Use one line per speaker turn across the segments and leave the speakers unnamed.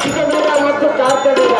ಚಿಕ್ಕಬೇಡ ಮತ್ತು ಕಾರ್ಕಬೇಡ.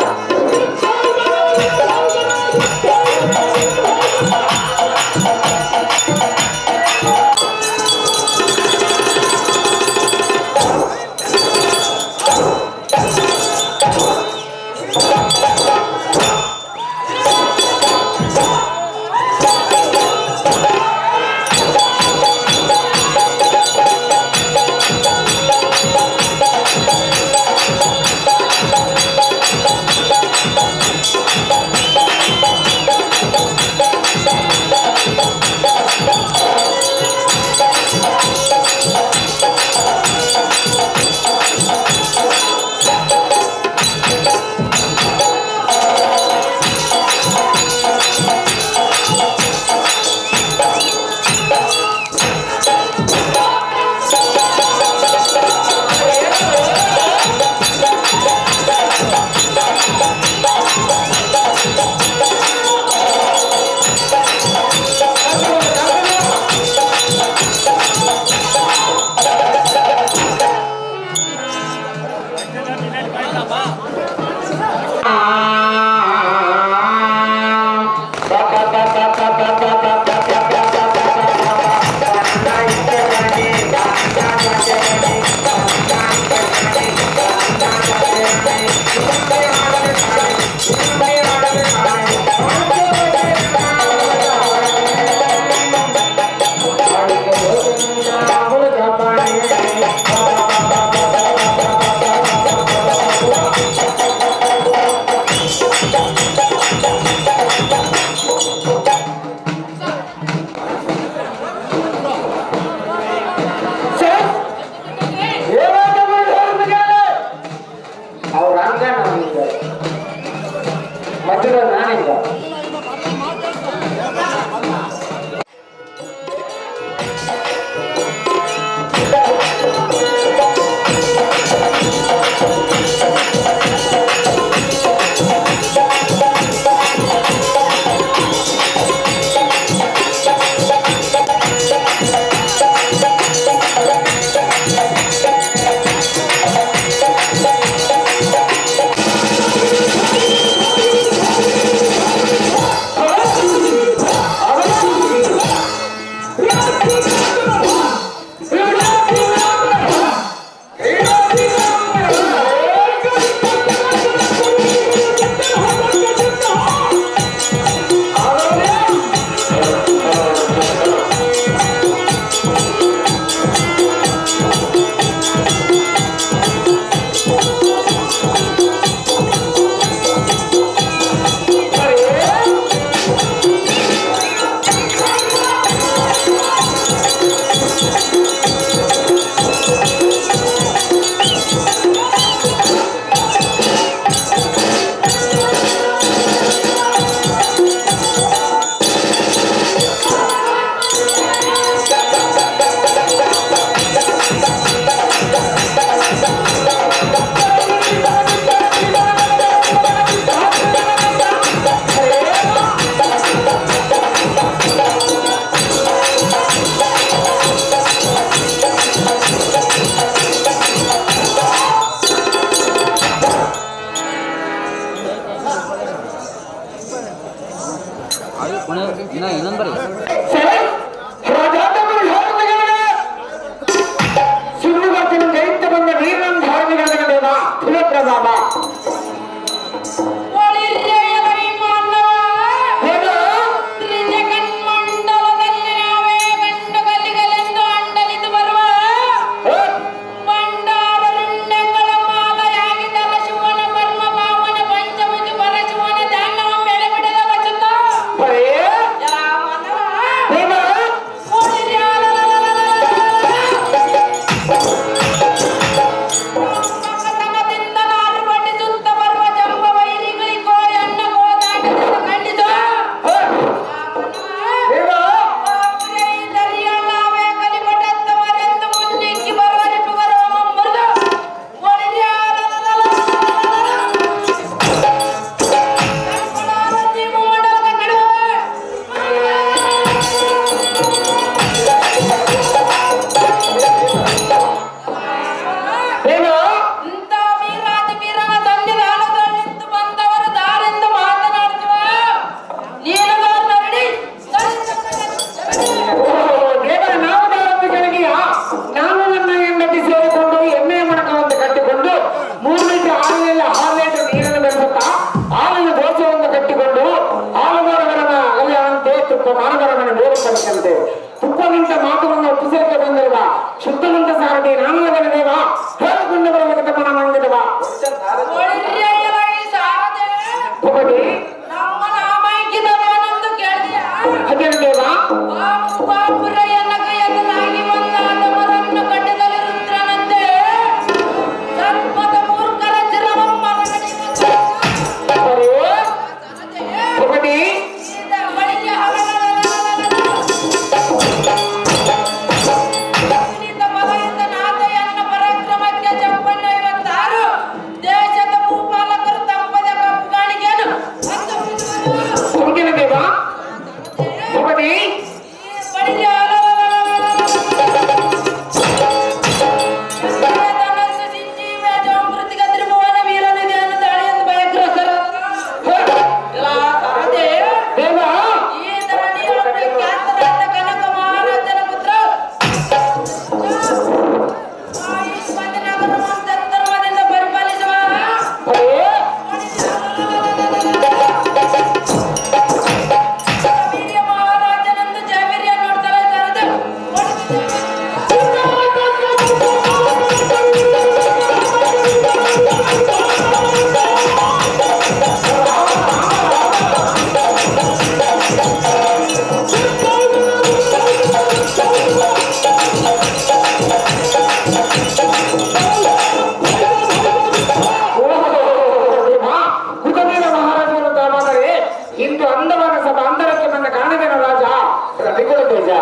ತೇಜ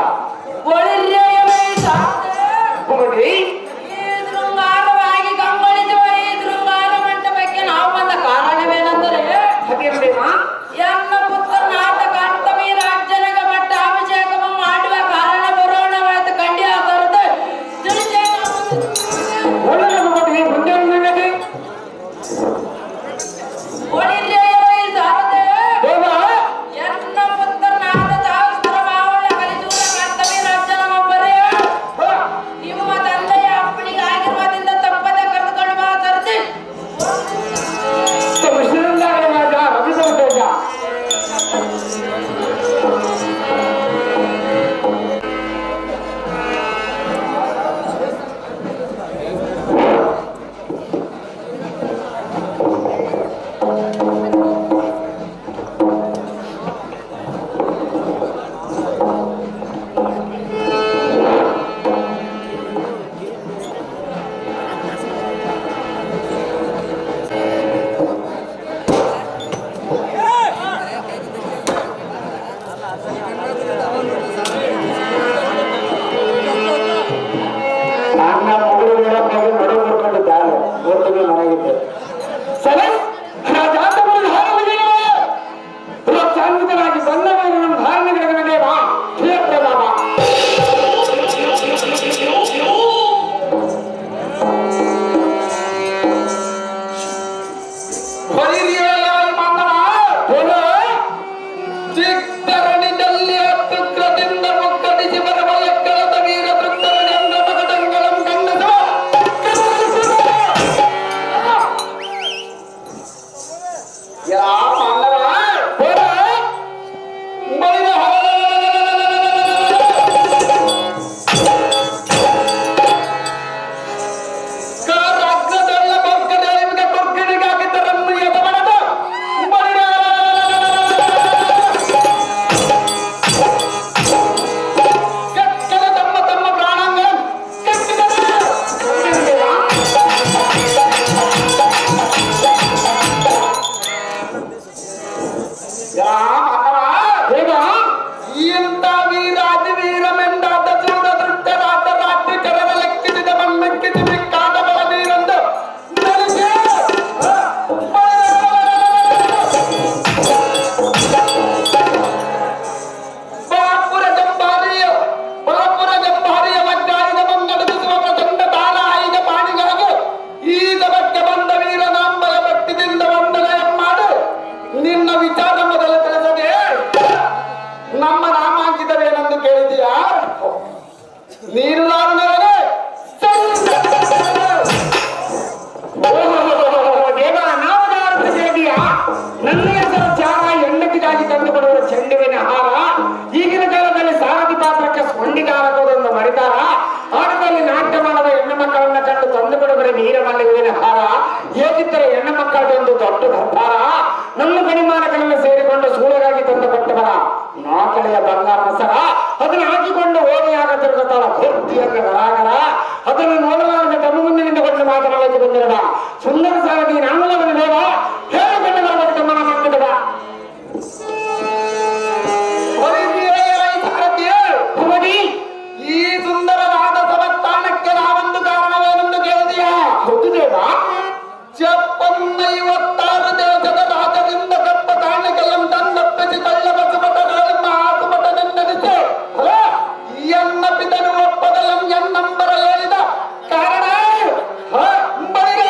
ಭೂಮಿ
ಶೃಂಗಾರವಾಗಿ ಕಂಗೊಳಿಸುವ ಈ ಶೃಂಗಾರ ಮಂಟಪಕ್ಕೆ ನಾವು ಬಂದ ಕಾರಣವೇನೆಂದರೆ ಎನ್ನ ಪುತ್ರನಾದ ಕರ್ತವಿ ರಾಜ್ಯನಗ ಮಟ್ಟ ಅಭಿಷೇಕವನ್ನು ಮಾಡುವ ಕಾರಣ ಬರೋಣವಾಯ್ತು ಕಂಡಿ ಆಕಾರದ
ಒಳ್ಳೆಯ ಭೂಮಿ ಮುಂದೆ
ಎನ್ನ ಪುತ್ರನಾದ ಸಹಸ್ರ ಮಾವಳ ಕಲಿಸುವ ಕರ್ತವಿ ರಾಜ್ಯನೊಬ್ಬರೇ ನಿಮ್ಮ ತಂದೆಯ ಅಪ್ಪನಿಗೆ ಆಗಿರುವುದರಿಂದ ತಪ್ಪದೆ ಕರೆದುಕೊಂಡು ಬಾ ಕರೆದಿ
ರಾಜ ರವಿದೇವ ತೇಜ ನನ್ನ ಮಗಳು ನಡು ಬರ್ಕೊಂಡಿದ್ದಾಳೆ ಒಟ್ಟಿಗೆ ಮನೆಗಿದ್ದೆ ಸರಿ ಪ್ರೋತ್ಸಾಹಿತರಾಗಿ ಬಂದವರು ನಮ್ಮ ಧಾರಣೆಗಳಿಗೆ ಬಾ ಕ್ಷೇತ್ರ ಬಾಬಾ ಚಿಕ್ಕರಣಿದಲ್ಲಿ ಅತ್ಯುಗ್ರದಿಂದ ಮುಕ್ಕಡಿಸಿ ಬರುವ ಎಕ್ಕಳದ ವೀರ ತೃಪ್ತರಣಿಯಿಂದ ಮಗದಂಗಳಂ ಗಂಡಸ ಯಾ ಮಾನವ ಬಳಿದ ಕಾರಗ್ರದಲ್ಲ ಬೊಕ್ಕಡೆಯಿಂದ ಕೊಕ್ಕಡಿಗಾಗಿದ್ದರನ್ನು ಎದವಣದ ಬಳಿದ ಕಕ್ಕಲ ತಮ್ಮ ತಮ್ಮ ಪ್ರಾಣಾಂಗ ಇಂಥ ವೀರಾದಿ ವೀರಮೆಂದಾದ ಚೂಡ ದೃಷ್ಟರಾದ ರಾತ್ರಿ ಕರವ ಲೆಕ್ಕಿಸಿದ ಮಣ್ಣಕ್ಕಿಸಿ ಬಿಕ್ಕಾದ ಬಲ ನೀರಂದು ನಡೆಸೆ. ಬಾಪುರ ಜಂಬಾರಿಯ ಮಧ್ಯಾಹ್ನದ ಮುನ್ನಡೆಸುವ ಪ್ರಚಂಡ ತಾಳ ಆಯ್ದ ಪಾಣಿಗಾಗಿ ಈಗ ಬಗ್ಗೆ ಬಂದ ವೀರನಾಂಬಲ ಭಕ್ತಿದಿಂದ ವಂದನೆ ಮಾಡು ನಿನ್ನ ವಿಚಾರ ಮೊದಲು ತಿಳಿಸದೆ ನಮ್ಮ ನಾಮಾಂಕಿತವೇನೆಂದು ಕೇಳಿದೀಯಾ ನೀನು ಲಾವಣವೇ ದೇವ ನಾವದಾರು ಕೇಳಿದೀಯಾ ನನ್ನ ಹೆಸರು ತ್ಯಾಗ ಹೆಂಡತಿಗಾಗಿ ತಂದುಕೊಡುವ ಚೆಂಡುವಿನ ಹಾರ ಈಗಿನ ಕಾಲದಲ್ಲಿ ಸಾರಥಿ ಪಾತ್ರಕ್ಕೆ ಸ್ಪಂಡಿಗಾರಕೋದನ್ನು ಮರಿತಾರ ಆಟದಲ್ಲಿ ನಾಟ್ಯ ಮಾಡುವ ಹೆಣ್ಣು ಮಕ್ಕಳನ್ನ ಕಂಡು ತಂದುಕೊಡುವರೆ ವೀರಮಲ್ಲಿಗುವಿನ ಹಾರ ಹೇಗಿದ್ದರೆ ಹೆಣ್ಣು ಮಕ್ಕಳದೊಂದು ದೊಡ್ಡ ನಿರ್ಧಾರ ನಮ್ಮ ಗಣಿಮಾನಗಳನ್ನು ಸೇರಿಕೊಂಡು ಸೂಳೆಗಾಗಿ ತಂದುಕೊಟ್ಟವರ ನಾಕಳೆಯ ಬಂಗಾರ ಮಸರ ಅದನ್ನು ಹಾಕಿಕೊಂಡು ಓಣಿಯಾಗ ತಿರುಗುತ್ತಾಳ ಭಕ್ತಿಯಂಗ ಗರಾಗರ ಅದನ್ನು ನೋಡಲಾರದ ತಮ್ಮ ಮುಂದೆ ನಿಂತುಕೊಂಡು ಮಾತನಾಡಲು ಬಂದಿರಬ ಸುಂದರ ಸಾರಥಿ ನಾಮಲವನ ದೇವ ಹೇಳಿಕೊಂಡು ಬರಬೇಕು ತಮ್ಮನ ಮಾಡ್ತಿದ್ದವ ಈ ಸುಂದರವಾದ ಸಮಸ್ಥಾನಕ್ಕೆ ನಾವೊಂದು ಕಾರಣವೇನೆಂದು ಕೇಳಿದೆಯಾ ಹೌದು ದೇವ ಚಪ್ಪನ್ನೈವತ್ತಾರು ದೇಶದ ರಾಜರಿಂದ ಕಪ್ಪ ಕಾಣಿಕೆಯಂ ತನ್ನಪ್ಪಿಸಿ ಕಳ್ಳ ಬಸಮಟಗಳಿಂದ ಆಸುಮಟನೆಂದೆನಿಸಿ ಎನ್ನ ಪಿತನು ಒಪ್ಪದಲಂ ಎನ್ನಂಬರ ಹೇಳಿದ ಕಾರಣ ಬಳಿಗೆ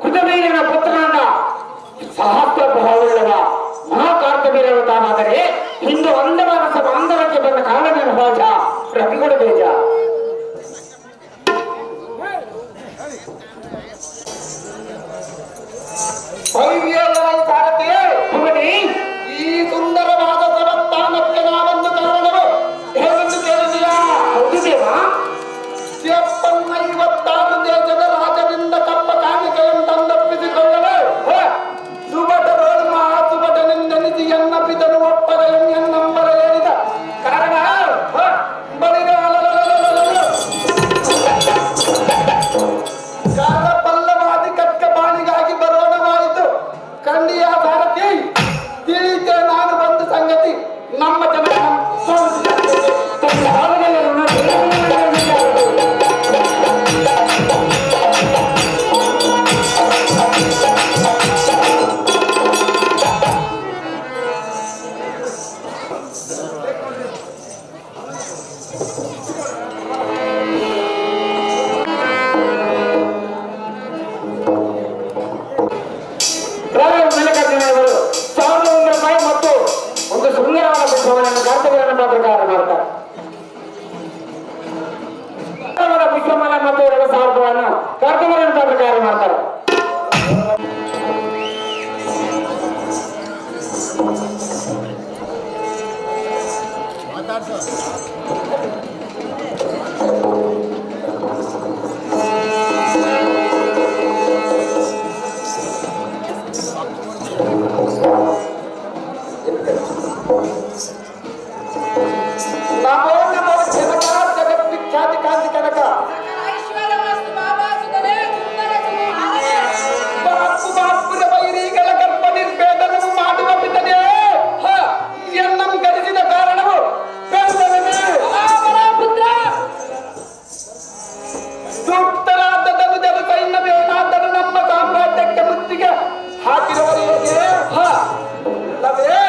ಋತುವೀರನ ಪುತ್ರನಾದ ಸಹಸ್ರ ಭಾವವುಳ್ಳವ ಮಹಾಕಾರ್ತವೀರನು ತಾನಾದರೆ ಹಿಂದೆ ಒಂದವಾದ ಬಾಂಧವಕ್ಕೆ ಬಂದ ಕಾರಣವೇನು ರಾಜ ರವಿಗಳು ಬೇಜ ಈ ಸುಂದರವಾದ ಸವತ್ತಾನಕ್ಕೆ ನಾವೊಂದು ಕಾರಣವು ಹೇಗೆಂದು ಕೇಳಿದೆಯಾ? ಹೌದು ದೇವಾ. 56 ದೇಶದ ರಾಜರಿಂದ ಕಪ್ಪ ಕಾಣಿಕೆಯನ್ನು ತಂದೊಪ್ಪಿಸಿಕೊಳ್ಳಲು ಸುಭಟರೋಳು ಮಹಾಸುಭಟನೆಂದೆನಿಸಿ ಎನ್ನಪಿದನು ಒಪ್ಪದ ಎನ್ನಂಬರ ಹೇಳಿದ ಕಾರಣ ಕಾಲ ಪಲ್ಲವಾದಿ ಕಕ್ಕ ಬಾಣಿಗಾಗಿ ಬರೋಣವಾಯಿತು. ಖಂಡಿಯ ಭಾರತಿ ತಿಳಿತೆ ನಾನು ಬಂದ ಸಂಗತಿ ನಮ್ಮ ಜನ ಪುಷ್ಪಮಾಲ ಮತ್ತು 2,000 ರೂಪಾಯಿಯನ್ನು ಕರ್ತವ್ಯವನ್ನು ಪ್ರಕಾರ ಮಾಡ್ತಾರೆ. ಜಗತ್ವಿಖ್ಯಾತಿ ಕಾಂತಿ ಕನಕ ಬಾಪುರ ವೈರಿಗಳ ಗರ್ಭ ನಿರ್ಭೇದನವು ಮಾಡುವ ಪಿತನೇ ಎನ್ನಂ ಗರಿಸಿದ ಕಾರಣವು ಸೂಕ್ತರಾದ ಸೈನ್ಯವೇನಾದರೂ ನಮ್ಮ ಸಾಮ್ರಾಜ್ಯಕ್ಕೆ ಮುತ್ತಿಗೆ ಹಾಕಿರುವರು ಹೇಗೆ ಅಲ್ಲವೇ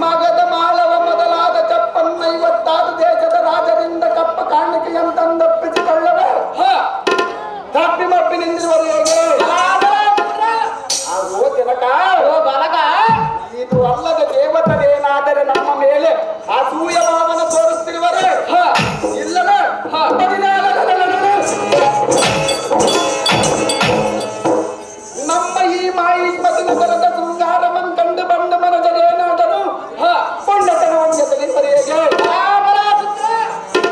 ಮಗದ ಮಾಳವ ಮೊದಲಾದ 56 ದೇಶದ ರಾಜರಿಂದ ಕಪ್ಪ ಕಾಣಿಕೆಯಂತಂದೊಪ್ಪಿಸಿಕೊಳ್ಳವೆ ತಪ್ಪಿ ನಿಂದಿರುವರು ಹೇಗೆ? ಬಲಗ ಇದು ಅಲ್ಲದ ದೇವತರೇನಾದರೆ ನಮ್ಮ ಮೇಲೆ ಅಸೂಯ ಭಾವನ ತೋರಿಸ್ತಿರುವರೆ ಇಲ್ಲವೇ? ನಮ್ಮ ಈ ಮಾಯಿ ಮಧುನಗರದ ಶೃಂಗಾರವನ್ ಕಂಡು ಬಂದು ಮನದರೇನಾದರೂ ಪುಣ್ಯತನವನ್ನು ತೆಗೆದುವರು ಹೇಗೆ?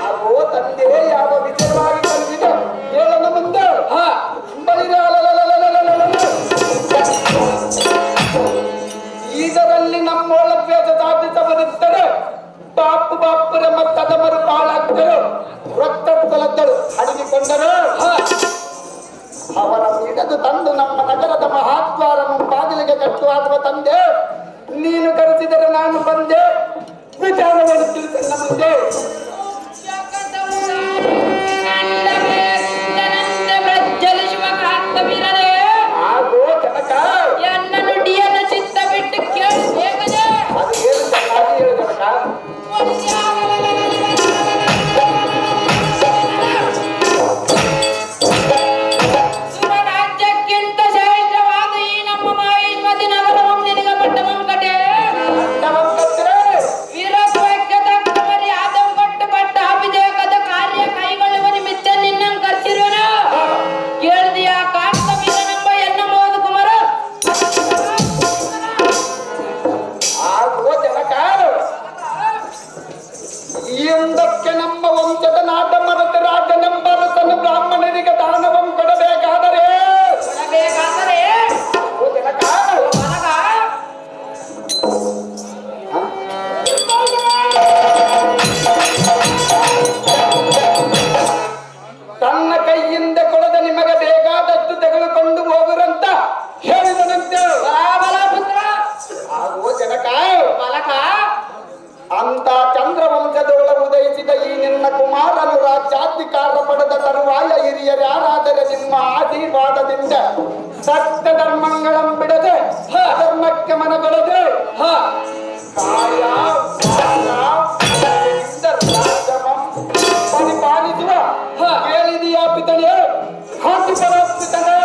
ಆಗೋ ತಂದೆ ಯಾವ ವಿಚಾರವಾಗಿ ಕಲಿಸಿದ ಹೇಳನ ಮುಂದೆ ಇದರಲ್ಲಿ ನಮ್ಮೊಳಭ್ಯಾಸ ಸಾಧಿಸಬರುತ್ತಾರೆ. ಬಾಪುರ ಮತ್ತದ ಮರುಪಾಳಾಗ್ತರು ರಕ್ತ ಕೊಲದ್ದಳು ಅಡಗಿಕೊಂಡರು ಅವರ ಹಿಡಿದು ತಂದು ನಮ್ಮ ನಗರದ ಮಹಾದ್ವಾರ ಬಾಗಿಲಿಗೆ ಕಟ್ಟುವಾಗುವ ತಂದೆ ನೀನು ಕರೆಸಿದರೆ ನಾನು ಬಂದೆ ವಿಚಾರವನ್ನು ತಿಳಿಸನ್ನ ಮುಂದೆ ಆಗೋ ಜನಕ
ಎನ್ನ ನುಡಿಯನ್ನು ಚಿತ್ತ ಬಿಟ್ಟು ಕೇಳಿ ಹೇಗದೆ
ಅದು ಏನು ಚೆನ್ನಾಗಿ ಹೇಳು ಜನಕ.
ಸುರರಾಜ್ಯಕ್ಕಿಂತ ಶ್ರೇಷ್ಠವಾದ ಈ ನಮ್ಮ ಮಾಹಿಷ್ಮತಿ ನಗರವಂ ನಿನಗೆ ಪಟ್ಟವಂ ಕಟೆ ವೀರತ್ವಕ್ಕೆ ತಕ್ಕ ಮರ್ಯಾದಂ ಕೊಟ್ಟು ಪಟ್ಟ ಅಭಿಷೇಕದ ಕಾರ್ಯ ಕೈಗೊಳ್ಳುವ ನಿಮಿತ್ತ ನಿನ್ನಂ ಕರ್ಸಿರುವನ ಕೇಳಿದೆಯಾ ಕಾರ್ತವೀರನೆಂಬ ಎನ್ನ ಮೋದು ಕುಮಾರ
ಆಗೋ ಜನಕ ಎಂದಕ್ಕೆ ನಮ್ಮ ವಂಶದ ನಾಟ ಮರದ ರಾಜನೆಂಬರಸನ್ನು ಬ್ರಾಹ್ಮಣರಿಗೆ ದಾನವಂ ಕೊಡಬೇಕಾದರೆ
ಕೊಡಬೇಕಾದರೆ
ಓ ಜನಕ
ಮನಗ
ತನ್ನ ಕೈಯಿಂದ ಕೊಡದ ನಿಮಗೆ ಬೇಕಾದಷ್ಟು ತೆಗೆದುಕೊಂಡು ಹೋಗುರಂತ ಹೇಳಿದನಂತೆ.
ಬಲ ಪುತ್ರ
ಆಗೋ ಜನಕ
ಬಲಕ
ಅಂತ ಚಂದ್ರವಂಶದೊಳ ಉದಯಿಸಿದ ಈ ನಿನ್ನ ಕುಮಾರನು ರಾಜ್ಯಾಧಿಕಾರ ಪಡೆದ ತರುವಾಯ ಹಿರಿಯರು ಯಾರಾದರೆ ನಿಮ್ಮ ಆಶೀರ್ವಾದದಿಂದ ಸತ್ಯ ಧರ್ಮಗಳಂ ಬಿಡದೆ ಧರ್ಮಕ್ಕೆ ಮನಗೊಳ್ಳದೆ ಕಾಯ ರಾಜಮಂ ಪರಿಪಾಲಿಸುವ ಕೇಳಿದೆಯಾ ಪಿತನೇ? ಹಾಕಿ ಪರಾಪಿತನೇ.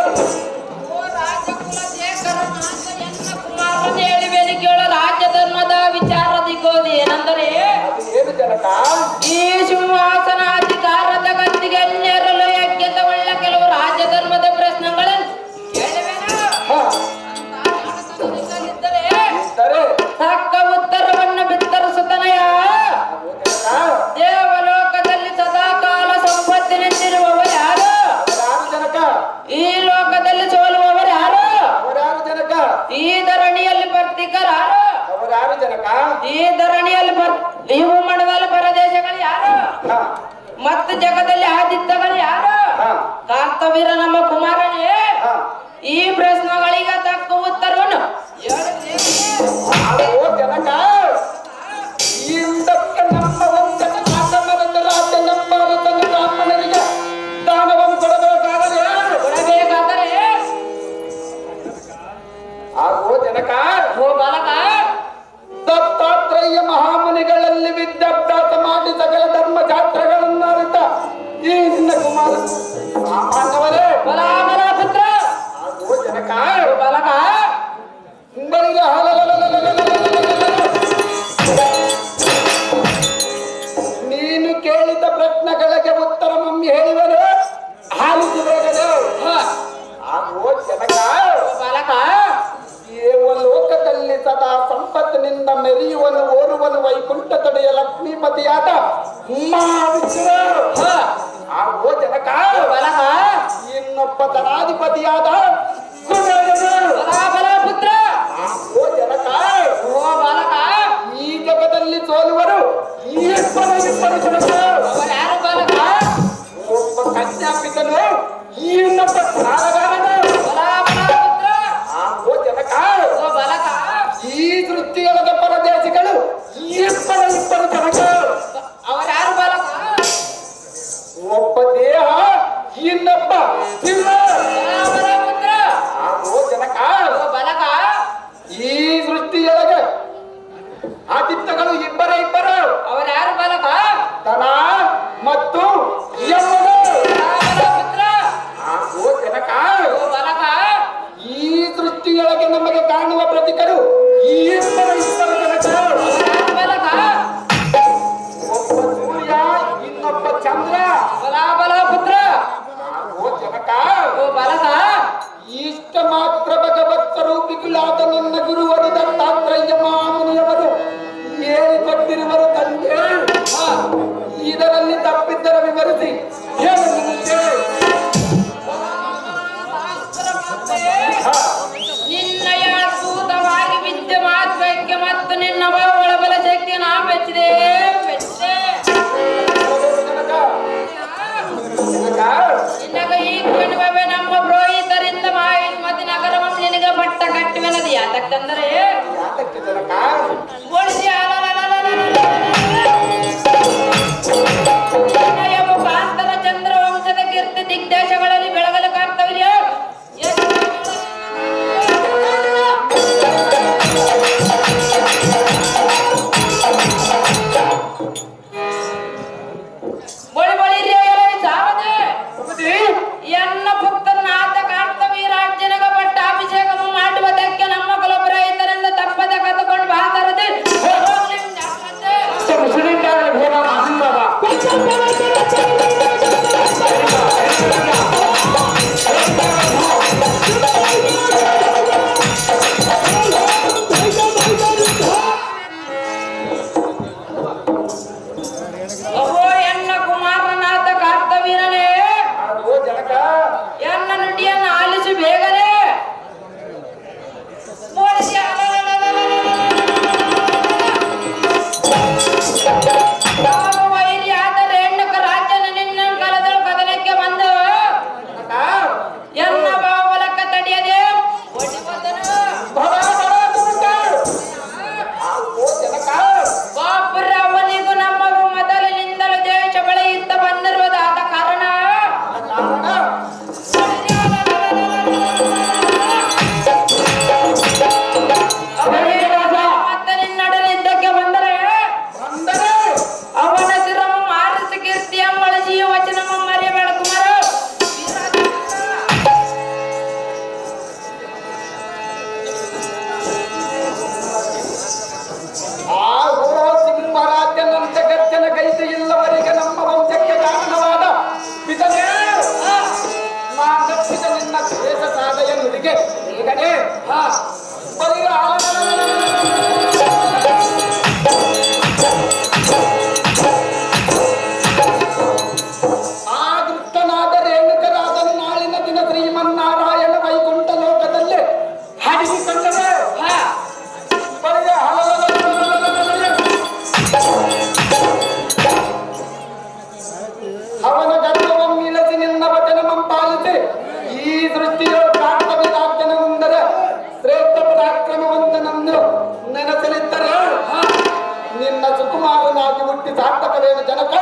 ಓ ರಾಜಕುಲ ಶೇಖರ ನಾಥ ಎನ್ನ ಕುಮಾರನ ಹೇಳಿವೆನು ಕೇಳ ರಾಜ್ಯ ಧರ್ಮದ ವಿಚಾರದಿಗೋದು ಏನೆಂದರೆ
ಅದು ಏನು ಜನಕ?
ಈ ಸಿಂಹಾಸನಾಧಿಕಾರದ ಗದ್ದಿಗೆ ನೇರಲು ಯಜ್ಞದ ಒಳ್ಳ ಕೆಲವು ರಾಜ್ಯ ಧರ್ಮದ ಪ್ರಶ್ನೆಗಳನ್ನು ಕೇಳುವೆನು.
ಹ,
ಇದ್ದರೆ
ಸರಿ.
ತಕ್ಕ ಉತ್ತರವನ್ನು ಬಿತ್ತರಿಸುತ್ತನೆಯ
ಜನಕ,
ದೇವಲೋಕದಲ್ಲಿ ಸದಾಕಾಲ ಸಂಪತ್ತಿನಿಂದಿರುವವರು ಯಾರು?
ಅವರಾರು ಜನಕ?
ಈ ಲೋಕದಲ್ಲಿ ಸೋಲುವವರು ಯಾರು?
ಅವರಾರು ಜನಕ?
ಈ ಧರಣಿಯಲ್ಲಿ ಬರ್ತಿಕರಾರು?
ಅವರಾರು ಜನಕ?
ಈ ಧರಣಿಯಲ್ಲಿ ಈ ಭೂಮಂಡಲದಲ್ಲಿ ಪರದೇಶಗಳು ಯಾರು?
ಹ,
ಮತ್ತು ಜಗದಲ್ಲಿ ಆದಿತ್ಯಗಳು ಯಾರು?
ಹ,
ಕಾರ್ತವೀರ ನಮ್ಮ ಕುಮಾರನೇ,
ಹ.
ಈ ಪ್ರಶ್ನೆಗಳಿಗೆ ತಕ್ಕ ಉತ್ತರವನ್ನು ಹೇಳಬೇಕು.
ಓ ಜನಕ, ಇಂದಕ್ಕೆ ನಮ್ಮ ವಂಶದ ಕಾಂಡಮರದ ರಾಜ್ಯ ನಮ್ಮ ಅರಸನ ಬ್ರಾಹ್ಮಣರಿಗೆ ದಾನವನ್ನು ಕೊಡಬೇಕಾದರೆ
ಕೊಡಬೇಕಾದರೆ
ಆಗೋ ಜನಕ,
ಓ ಬಾಲಕ,
ದತ್ತಾತ್ರೇಯ ಮಹಾಮುನಿಗಳಲ್ಲಿ ವಿದ್ಯಾಭ್ಯಾಸ ಮಾಡಿ ಸಕಲ ಧರ್ಮಶಾಸ್ತ್ರಗಳನ್ನು ಅರಿತ ಈ ನಿನ್ನ ಕುಮಾರ ಸಾಮಾನ್ಯವರೇ.
ಬಲ ಬಲ ಪುತ್ರ,
ಆಗೋ ಜನಕ,
ಓ ಬಾಲಕ,
ಬಳಿಗೆ ನೀನು ಕೇಳಿದ ಪ್ರಶ್ನೆಗಳಿಗೆ ಉತ್ತರ ಮಮ್ಮಿ ಹೇಳಿದರೆ ಆಲಿಸಬೇಕದು. ಆಗೋ ಜನಕ,
ಓ ಬಾಲಕ,
ಲೋಕದಲ್ಲಿ ಸದಾ ಸಂಪತ್ತಿನಿಂದ ಮೆರೆಯುವನು ಓರುವನು ವೈಕುಂಠ ತಡೆಯ ಲಕ್ಷ್ಮೀಪತಿಯಾದ ಮಹಾವಿಷ್ಣು. ಆಗೋ ಜನಕ,
ಓ ಬಾಲಕ,
ಇನ್ನೊಬ್ಬ ಧನಾಧಿಪತಿಯಾದ ಕುಬೇರನು.
ಬಲ ಬಲ ಪುತ್ರ,
ಆಗೋ ಜನಕ,
ಓ ಬಾಲಕ,
ಈ ಜಗದಲ್ಲಿ ಸೋಲುವರು ಇಬ್ಬರು ಜನಕ.
ಅವರು ಯಾರು ಬಾಲಕ?
ಒಬ್ಬ ಕನ್ಯಾಪಿತನು, ಇನ್ನೊಬ್ಬ ಸಾಲಗಾರನು.
ಬಲ ಬಲ ಪುತ್ರ,
ಆಗೋ ಜನಕ,
ಓ ಬಾಲಕ,
ಈ ದೃಷ್ಟಿಯೊಳಗ ಪರದೇಶಿಗಳು ಇಬ್ಬರು ಜನಕ.
ಅವರು ಯಾರು ಬಾಲಕ?
ಒಬ್ಬ ದೇಹ, ಇನ್ನೊಬ್ಬ ಜೀವ.
ಬಲ ಬಲ ಪುತ್ರ,
ಆಗೋ ಜನಕ,
ಓ ಬಾಲಕ,
ಈ ಸೃಷ್ಟಿಯೊಳಗ ಆದಿತ್ಯಗಳು ಇಬ್ಬರು
ಅವರು ಯಾರು ಬಾಲಕ?
ಧನ ಮತ್ತು ಯಮನು.
ಬಲ ಬಲ ಪುತ್ರ,
ಆಗೋ ಜನಕ,
ಓ ಬಾಲಕ,
ಈ ಸೃಷ್ಟಿಯೊಳಗೆ ನಮಗೆ ಕಾಣುವ ಪ್ರತಿಕರು ಇಬ್ಬರು ಜನಕ.
ಅವರು ಯಾರು ಬಾಲಕ?
ಒಬ್ಬ ಸೂರ್ಯ, ಇನ್ನೊಬ್ಬ ಚಂದ್ರ.
ಬಲ ಬಲ ಪುತ್ರ,
ಆಗೋ ಜನಕ,
ಓ ಬಾಲಕ,
ಇಷ್ಟ ಮಾತ್ರ ಭಗವತ್ ಸ್ವರೂಪಿಗಳಾದ ನನ್ನ ಗುರುವರು ದತ್ತಾತ್ರೇಯ ಮಹಾಮುನಿಯವರು ಹೇಳಿಕೊಟ್ಟಿರುವರು ತಂದೆ. ಇದರಲ್ಲಿ ತಪ್ಪಿದ್ದರೆ ವಿವರಿಸಿ ಹೇಳಲು ಮುಂಚೆ.
ನಿನ್ನಯ ಅದ್ಭುತವಾಗಿ ವಿದ್ಯೆ ಮಾತ್ರಕ್ಕೆ ಮತ್ತು ನಿನ್ನ ಒಳಬಲ ಶಕ್ತಿ ನಾ ಮೆಚ್ಚಿದೆ ಮೆಚ್ಚೆ.
ಜನಕ, ಜನಕ,
ನಿನಗ ಈ ಕಣಿವೆ ನಮ್ಮ ಪುರೋಹಿತರಿಂದ ಮಾಹಿತಿ ನಗರವನ್ನು ನಿನಗೆ ಪಟ್ಟ ಕಟ್ಟುವೆನದು ಯಾತಕ್ಕಂದರೆ
ಯಾತಕ್ಕೆ ಜನಕ?
ಒಳಿಸಿ ನಿನ್ನಯ ಮುಖಾಂತರ ಚಂದ್ರವಂಶದ ಕೀರ್ತಿ ದಿಗ್ದೇಶಗಳಲ್ಲಿ ಬೆಳಗಲು ಕಾರ್ತವ್ಯ ಬಳಿ ಬಳಿ ಸಾರದೆ ಎನ್ನ ಪುತ್ರನಾದ ಕಾರ್ತವೀರಾಜ್ಯನಗ ಪಟ್ಟ ಅಭಿಷೇಕ ಮಾಡುವುದಕ್ಕೆ ನಮ್ಮ ಕುಲಪುರೋಹಿತರಿಂದ ತಪ್ಪದೆ ಕತ್ತುಕೊಂಡು ಬಾತರದೆ
ಅವನ ಗರ್ವವನ್ನು ಇಳಿಸಿ ನಿನ್ನ ವಚನವನ್ನು ಪಾಲಿಸಿ ಈ ಸೃಷ್ಟಿಯು ಕಾರ್ತವಿದಾರ್ಜನವೆಂದರೆ ಶ್ರೇಷ್ಠ ಪರಾಕ್ರಮವಂತನನ್ನು ನೆನೆಸಲಿದ್ದರೆ ನಿನ್ನ ಸುಕುಮಾರನಾಗಿ ಹುಟ್ಟಿ ಸಾರ್ಥಕವೇನು ಜನಕ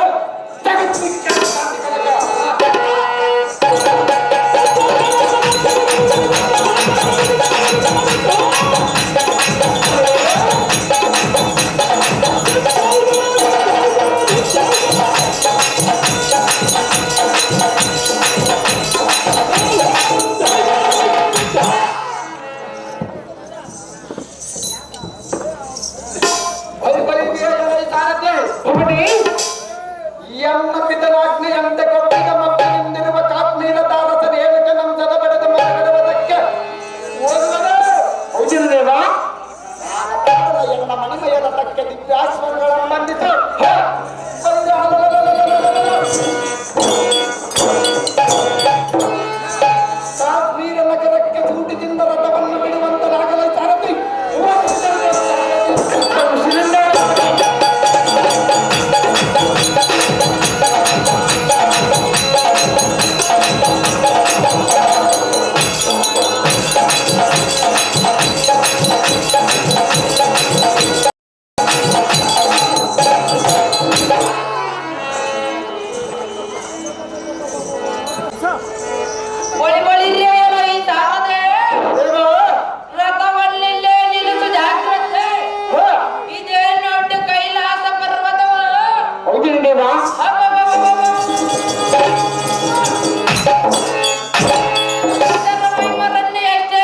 ಎನ್ನ ಪಿತನಾಜ್ಞೆಯಂತೆ ಕೊಟ್ಟಿದ ಮಕ್ಕಳಿಂದಿರುವ ಕಾಶ್ಮೀರ ದಾರಸ ರೇಣುಕ ನಂಸದ ಬಡದ ಮರಗಡವದಕ್ಕೆ
ಹೌದಿಲ್ಲೇವಾ
ಎನ್ನ ಮಣಿಮಯದ ತಕ್ಕ ದಿವ್ಯಾಶ್ವಗಳ ಬಂದಿತು ಕಾಶ್ಮೀರ ನಗರಕ್ಕೆ ಸೂಟಿದಿಂದ ರಥವನ್ನು ಬಿಡುವಂತರಾಗಲು ಸಾರಥಿ
ಬಳಿ ಬಳಿರೇ ಈ ಸಾರದೆ ರಥವನ್ನಿಲ್ಲೇ ನಿಲ್ಲಿಸು ಜಾಗ್ರತೆ ಇದೇ ನೋಡು ಕೈಲಾಸ ಪರ್ವತವ
ಹೌದಿಲ್ಲೇವಾ
ಮೈಮರನ್ನೇ ಎಷ್ಟೇ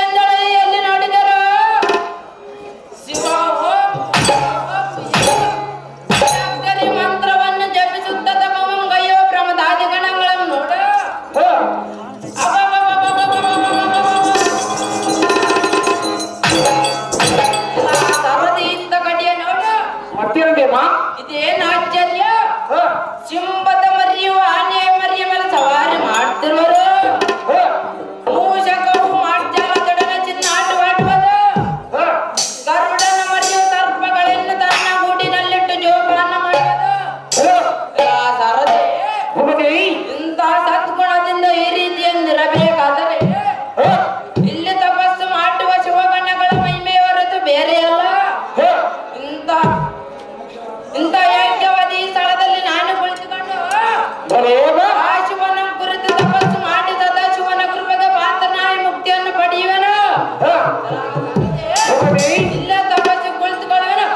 ಎಲ್ಲಿ ನೋಡಿದರು ಶಿವ ಅಗ್ನಿ ಮಂತ್ರವನ್ನು ಜಪಿಸುತ್ತ ತಮಂಗಯ್ಯೋ ಪ್ರಮದಾದಿ ಗಣಗಳನ್ನು ನೋಡ ಸರದಿಯಿಂದ ಗಡಿಯ ನೋಡ
ಮತ್ತೇನದೇವಾ
ಇದೇನು ಆಶ್ಚರ್ಯ ಸಿಂಹದ ಮರಿಯು ಆನೆ ಮರಿಯ ಮೇಲೆ ಸವಾರಿ ಮಾಡ್ತಿರುವರು ಮೂಷಕವು ಮಾಡ್ಜಾಲ ಕಡನ ಚಿನ್ನ ಆಟವಾಡುವುದು ಗರುಡನ ಮರಿಯು ಸರ್ಪಗಳನ್ನು ತನ್ನ ಗೂಡಿನಲ್ಲಿಟ್ಟು ಜೋಪಾನ ಮಾಡುವುದು ಸರದಿ ಇಂಥ ಸದ್ಗುಣದಿಂದ ಈ ರೀತಿಯಂದಿರಬೇಕಾದರೆ ಇಲ್ಲಿ ತಪಸ್ಸು ಮಾಡುವ ಶಿವಗಣಗಳ ಮಹಿಮೆ ಹೊರತು ಬೇರೆ ಅಲ್ಲ ಇಂಥ ಯೋಗ್ಯವಾದ ಈ ಸ್ಥಳದಲ್ಲಿ ನಾನು ಕುಳಿತುಕೊಂಡು ಆ ಶಿವನ ಕುರಿತು ತಪಸ್ಸು ಮಾಡಿ ಸದಾ ಶಿವನ ಕೃಪೆಗೆ ಪಾತ್ರನಾಗಿ ಮುಕ್ತಿಯನ್ನು ಪಡೆಯುವನು ಇಲ್ಲ ತಪಸ್ಸು ಕುಳಿತುಕೊಳ್ಳುವನು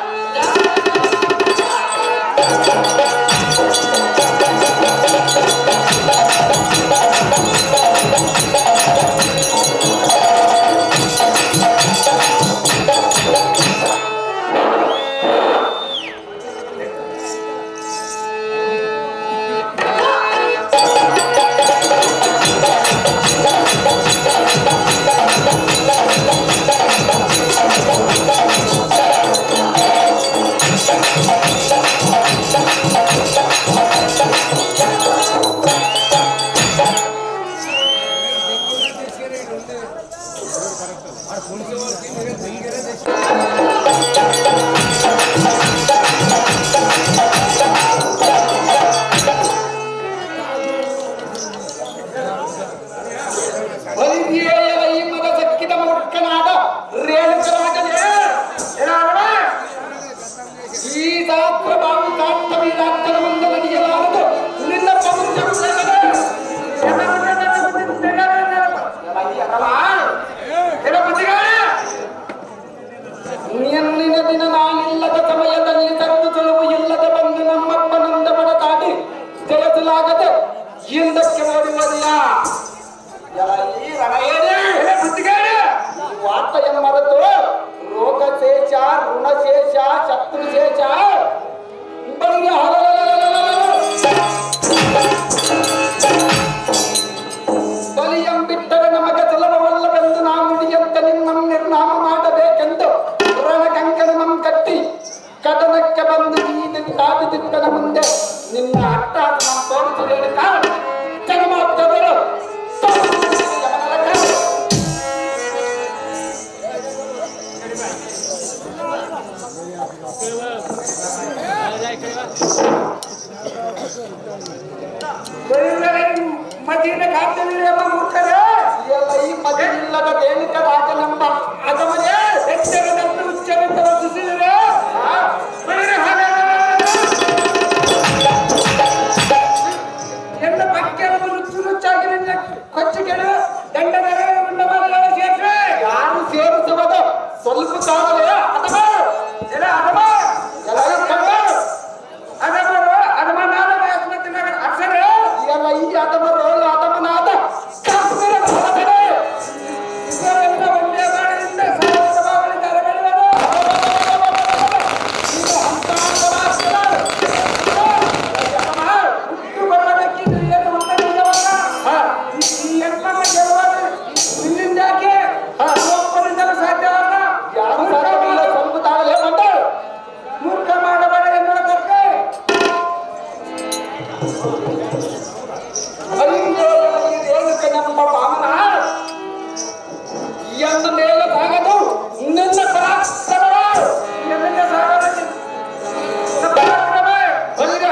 ವೈದ್ಯೇಯರ ಈ ಮದ ಸಕ್ಕಿದ ಮೂರ್ಖನಾದ ರೇಣುಕರಾಗಲೇ ಈ ಶಾಸ್ತ್ರ ಬಾವು ಕಾರ್ತವೀರಾಜ್ಯದ ಮುಂದೆ ನಡೆಯಲಾರದು ನಿನ್ನ ನಿನ್ನಿನ ದಿನ ನಾನಿಲ್ಲದ ಸಮಯದಲ್ಲಿ ತರದು ಸುಳುವು ಇಲ್ಲದೆ ಬಂದು ನಮ್ಮಪ್ಪನಿಂದ ಬಡದಾಡಿ ಜಯಿಸಲಾಗದೆ ಹಿಂದಕ್ಕೆ ಓಡುವುದಿಲ್ಲ ವಾರ್ತೆಯ ಮರೆತು ರೋಗಶೇಷ ಋಣಶೇಷ ಶತ್ರುಶೇಷ ಬಳಿಗೆ ಬಲಿಯಂಬಿಟ್ಟರೆ ನಮಗೆ ಸುಲಭವಲ್ಲವೆಂದು ನಾ ನುಡಿಯಂತೆ ನಿನ್ನ ನಿರ್ನಾಮ ಮಾಡಬೇಕೆಂದು ರಣಕಂಕಣಂ ಕಟ್ಟಿ ಕದನಕ್ಕೆ ಬಂದು ನೀದಿಟ್ಟನ ಮುಂದೆ ನಿನ್ನ ಅಟ್ಟಾಟ ತೋರಿಸಿ ಹೇಳಿದ ಜಗಮಾಪ್ತವರು
Vai,
ಮದಿನ ಕಾಡ್ತಿದ್ದೀರಿ ಎಂಬ ಮೂರ್ಖರೇ.
ಎಲ್ಲ ಈ ಮದಿಯಿಲ್ಲದ ರೇಣುಕ ರಾಜನೆಂಬ ಅಗಮನೇ
ಎಚ್ಚರದಂತೆ ಉಚ್ಚರಿತರ ಸುಸಿದರೆ ಎನ್ನ ಪಕ್ಕೆಯನ್ನು ರುಚಿ ರುಚಾಗಿ ನಿನ್ನ ಕೊಚ್ಚಿಗೆಳು ದಂಡದ ಉಂಡಮಾನಗಳ ಸೇರ್ಸೆ.
ಯಾರು ಸೇರಿಸುವುದು ಸ್ವಲ್ಪ ಕಾಲವೇ ಅಥವಾ
ಎಲ್ಲ ಅದಮ
ಎಲ್ಲ ಕಂಡು
ಅದಮರು ಅದಮನಾದ ಬಾಸ್ಮತಿ ನಗರ ಅಕ್ಷರೇ.
ಎಲ್ಲ ಈ ಅದಮರು ಅದಮನಾದ ಕಾಶ್ಮೀರದ ಹೊರಗಡೆ
ಇದರೆಲ್ಲ ಒಂದೇ ಬಾಳಿನಿಂದ ಸಾವಿರ ಬಾಳಿಂದ ಅರಗಳೆಯುವುದು.
ಈಗ ಹಂತಾಂತರಾಷ್ಟ್ರ
ಹುಟ್ಟು ಬರುವುದಕ್ಕಿಂತ ಏನು ಉನ್ನತೀಯವಲ್ಲ. ಈ ಹೆಣ್ಣನ್ನು ಗೆಲ್ಲುವುದು ನಿನ್ನಿಂದಾಗಿ ಒಬ್ಬರಿಂದಲೂ ಸಾಧ್ಯವಲ್ಲ.
ಯಾರು ಸಾಧ್ಯವಿಲ್ಲ ಸ್ವಲ್ಪ ತಾಳಲೇ ಬಂದ
ಮೂರ್ಖ ಮಾಡಬೇಡ ಎನ್ನುವ ತರ್ಕೆ.
ರೇಣುಕ ನಮ್ಮ ವಾಮನ ಎಂದು ಮೇಲೆ ಸಾಗದು ನಿನ್ನ ಪರಾಕ್ರಮ
ನಿನ್ನಿಂದ ಸಾಗದ ಪರಾಕ್ರಮ.
ಬಲಿಗೆ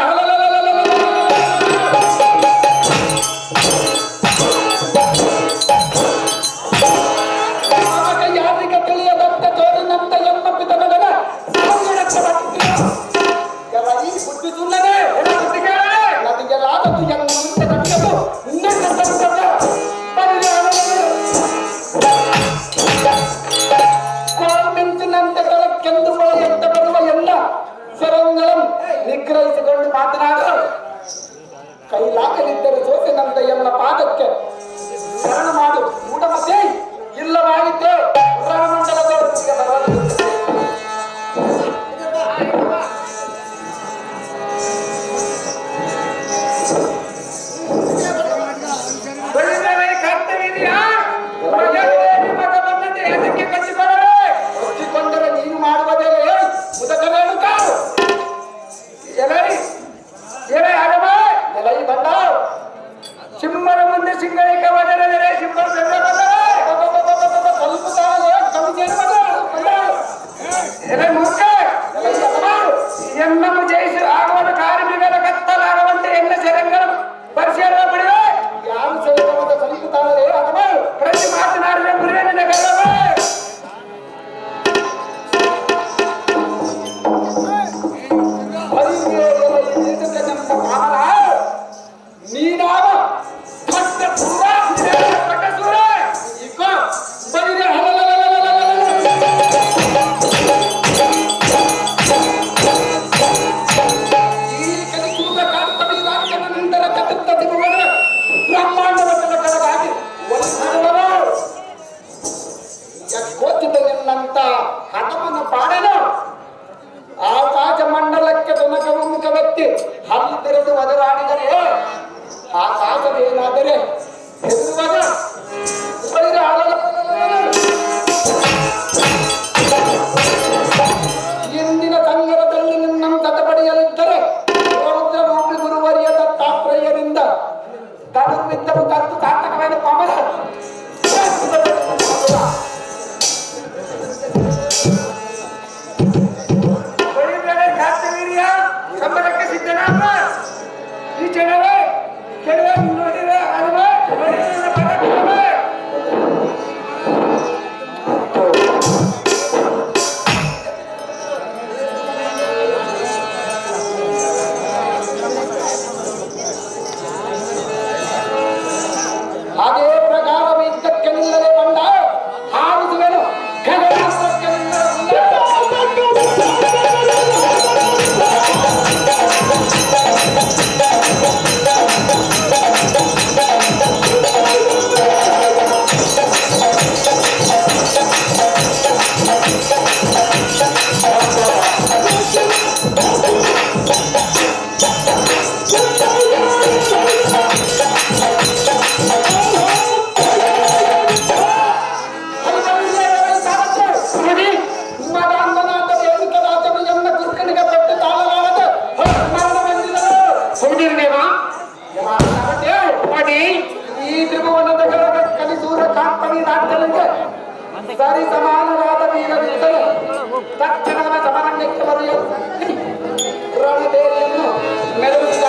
ಯಾರಿಗ ತಿಳಿಯದಂತೆ ತೋರಿನಂತೆ ಎಮ್ಮ ಪಿತನಗಳ ಎಲ್ಲ ಈ ಬುದ್ಧಿ ಸುಳ್ಳನೆ
ಬುದ್ಧಿ ಕೇಳಲೆ.
ನದಿಗೆಲ್ಲಾದದ್ದು ಎಲ್ಲ ಮುಂದೆ ನಡೆಯಲು ನಿನ್ನ ಸಂಕಟ ಕೋಲ್ಮಿಂಚಿನಂತೆ ಕೆಂದು ಮಳೆಯಂತೆ ಬರುವ ಎಲ್ಲ ಸ್ವರಗಳನ್ನು ನಿಗ್ರಹಿಸಿಕೊಂಡು ಮಾತನಾಡು. ಕೈಲಾಗಲಿದ್ದರೆ ಸೋಸಿನಂತೆ ಎಲ್ಲ ಪಾದಕ್ಕೆ ಶರಣ ಮಾಡು. ಮೂಢಮತೆ ಇಲ್ಲವಾಗಿದ್ದೆ ರಣಮಂಡಲದೊಳಗೆ ಬರಲು
ಬೆಳಿಗ್ಗೆ ಕರ್ತವ್ಯವಿದೆಯಾ? ಮಗನೇ ಮಗ ಬಂದಂತೆ ಅದಕ್ಕೆ ಕಚ್ಚಿಕೊಳ್ಳಲೆ.
ಒಚ್ಚಿಕೊಂಡರೆ ನೀನು ಮಾಡುವುದೇ ಮುದಕರೇಣುಕ
ಎಲೈ ಎಲೈ ಆಗಮ
ಎಲೈ ಬಂಡ
ಸಿಂಹನ ಮುಂದೆ ಸಿಂಗಳಿಗೆ ಒದರದರೆ ಸಿಂಹ ಬೆಲ್ಲ ಬಂದರೆ.
ಸ್ವಲ್ಪ ತಾಳಲೇ ಕವಿಜೇನು ಬಂದ
ಎಲೈ ಮೂರ್ಖ ಎನ್ನನ್ನು ಜಯಿಸಿ ಆಗುವ ಕಾರ್ಮಿಕರ ಕತ್ತಲಾಗುವಂತೆ ಎನ್ನ ಸೆರೆಗಳ ಪರಿಶೀಲನೆ ಬಿಡುವೆ.
ಯಾರು ಸರಿಸಮದ ಸ್ವಲ್ಪ ತಾಳಲೇ ಅಥವಾ
ಪ್ರತಿ ಮಾತನಾಡಿದ ಗುರುವೆ ನಿನ್ನ ಗರ್ವವೇ.
ನೀನಾವ ಕಟ್ಟ ಪೂರ
ಪಟ್ಟಸೂರ
ಇಕೋ ಬಲಿಗೆ ಈ ಕಲಿಸೂರ ಕಾರ್ತವಿ ರಾಜ್ಯದ ನಂತರ ಕಟ್ಟುತ್ತ ಸಿಗುವನು ಬ್ರಹ್ಮಾಂಡದ ಕಡೆಗಾಗಿ ಒಲಿಸುವವರು ಗೊತ್ತಿದ್ದ ನಿನ್ನಂತ ಹಠಮನ ಪಾಡನು ಆಕಾಶ ಮಂಡಲಕ್ಕೆ ತುನಕಮುಖ ವ್ಯಕ್ತಿ ಹಲ್ಲು ತೆರೆದು ಒದರಾಡಿದರೆ ಆಕಾಶವೇನಾದರೆ ಹೆದರುವಾಗ ಇಂದಿನ ಸಂಗರದಲ್ಲಿ ನಿನ್ನಂತ ಪಡೆಯಲಿದ್ದರೆ ರೂಪಿ ಗುರುವರಿಯ ದತ್ತಾತ್ರೇಯರಿಂದ ತನುವಿದ್ದವು ಕತ್ತು ತಾಟಕವಾದ ಪವನ
ಬೆಳಿಗ್ಗೆ ಕರ್ತವೀರ್ಯ ಸಂಬರಕ್ಕೆ ಸಿದ್ಧನಾಮ. ಈ ಜನವೇ ಕೆಲವೇ ನೋಡಿದ ಅಲ್ವಾ ಪರಾಕ್ರಮ.
ಅದೇ ಪ್ರಕಾರ ಇದ್ದಕ್ಕೆ ನಿಲ್ಲದೆ ಬಂದ ಹಾರಿಸುವೆನು ಖಗನಾಸ್ತ್ರಕ್ಕೆ ಈ ತ್ರಿಭುವನದ ಕಲಿಸೂರ ಕಾಂಪನಿ ರಾಜ್ಯಗಳಿಗೆ ಸರಿ ಸಮಾನವಾದ ವೀರರಿದ್ದರೆ ತಕ್ಷಣದ ಸಮರಂಗಕ್ಕೆ ಬರೆಯಲು ರಣಬೇರಿಯನ್ನು ಮೆರವಣಿಗೆ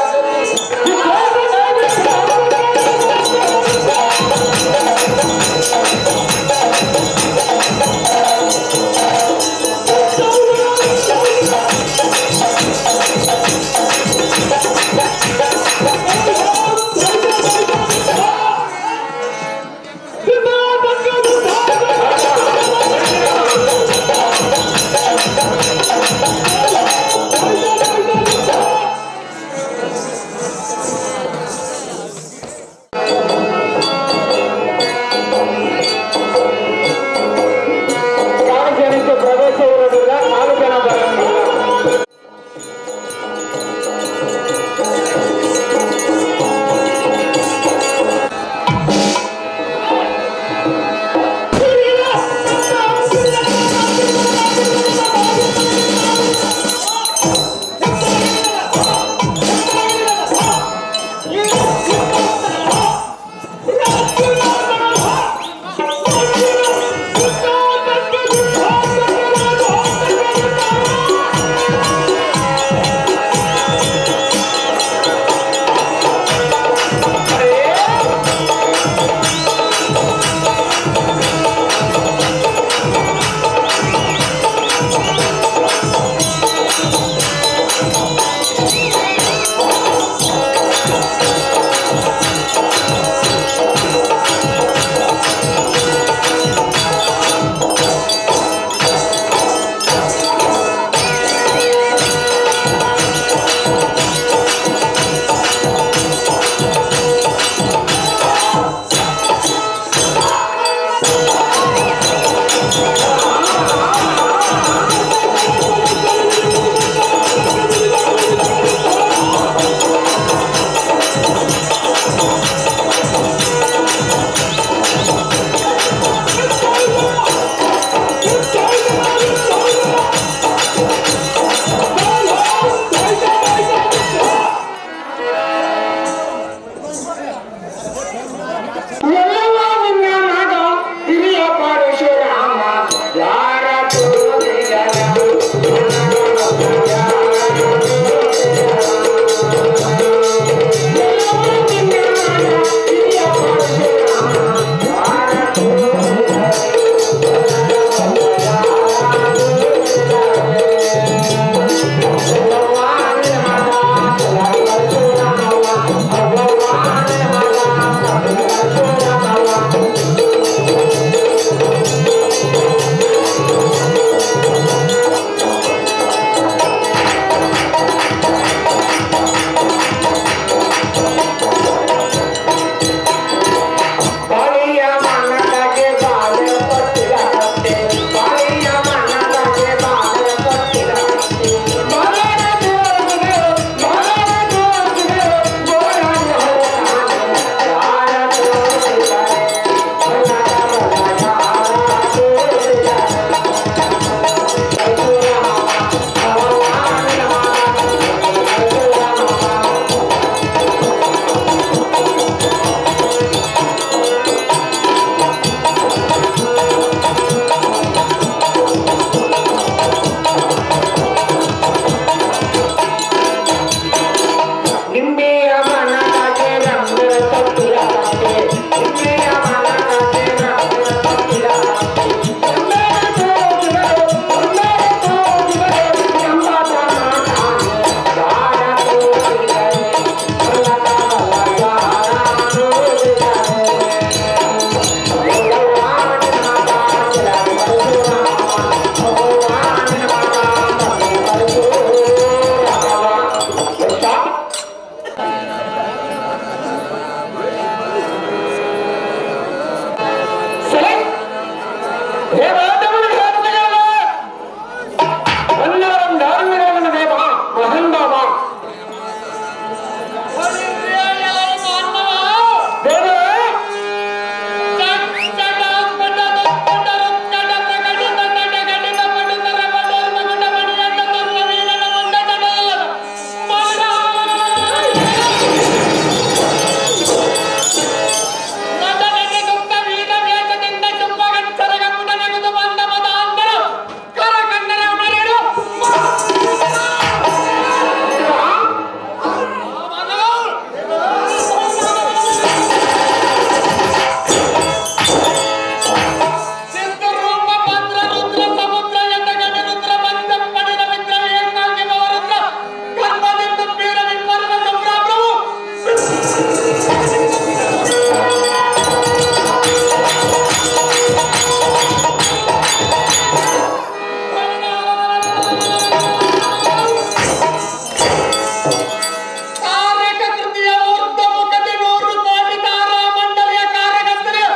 ಕಾರ್ಯಕರ್ತೃತಿಯ ಊರ್ಧ್ವಮುಖತೆ 100 ಕೋಟಿ ತಾರಾ ಮಂಡಳಿಯ ಕಾರ್ಯಕರ್ತರು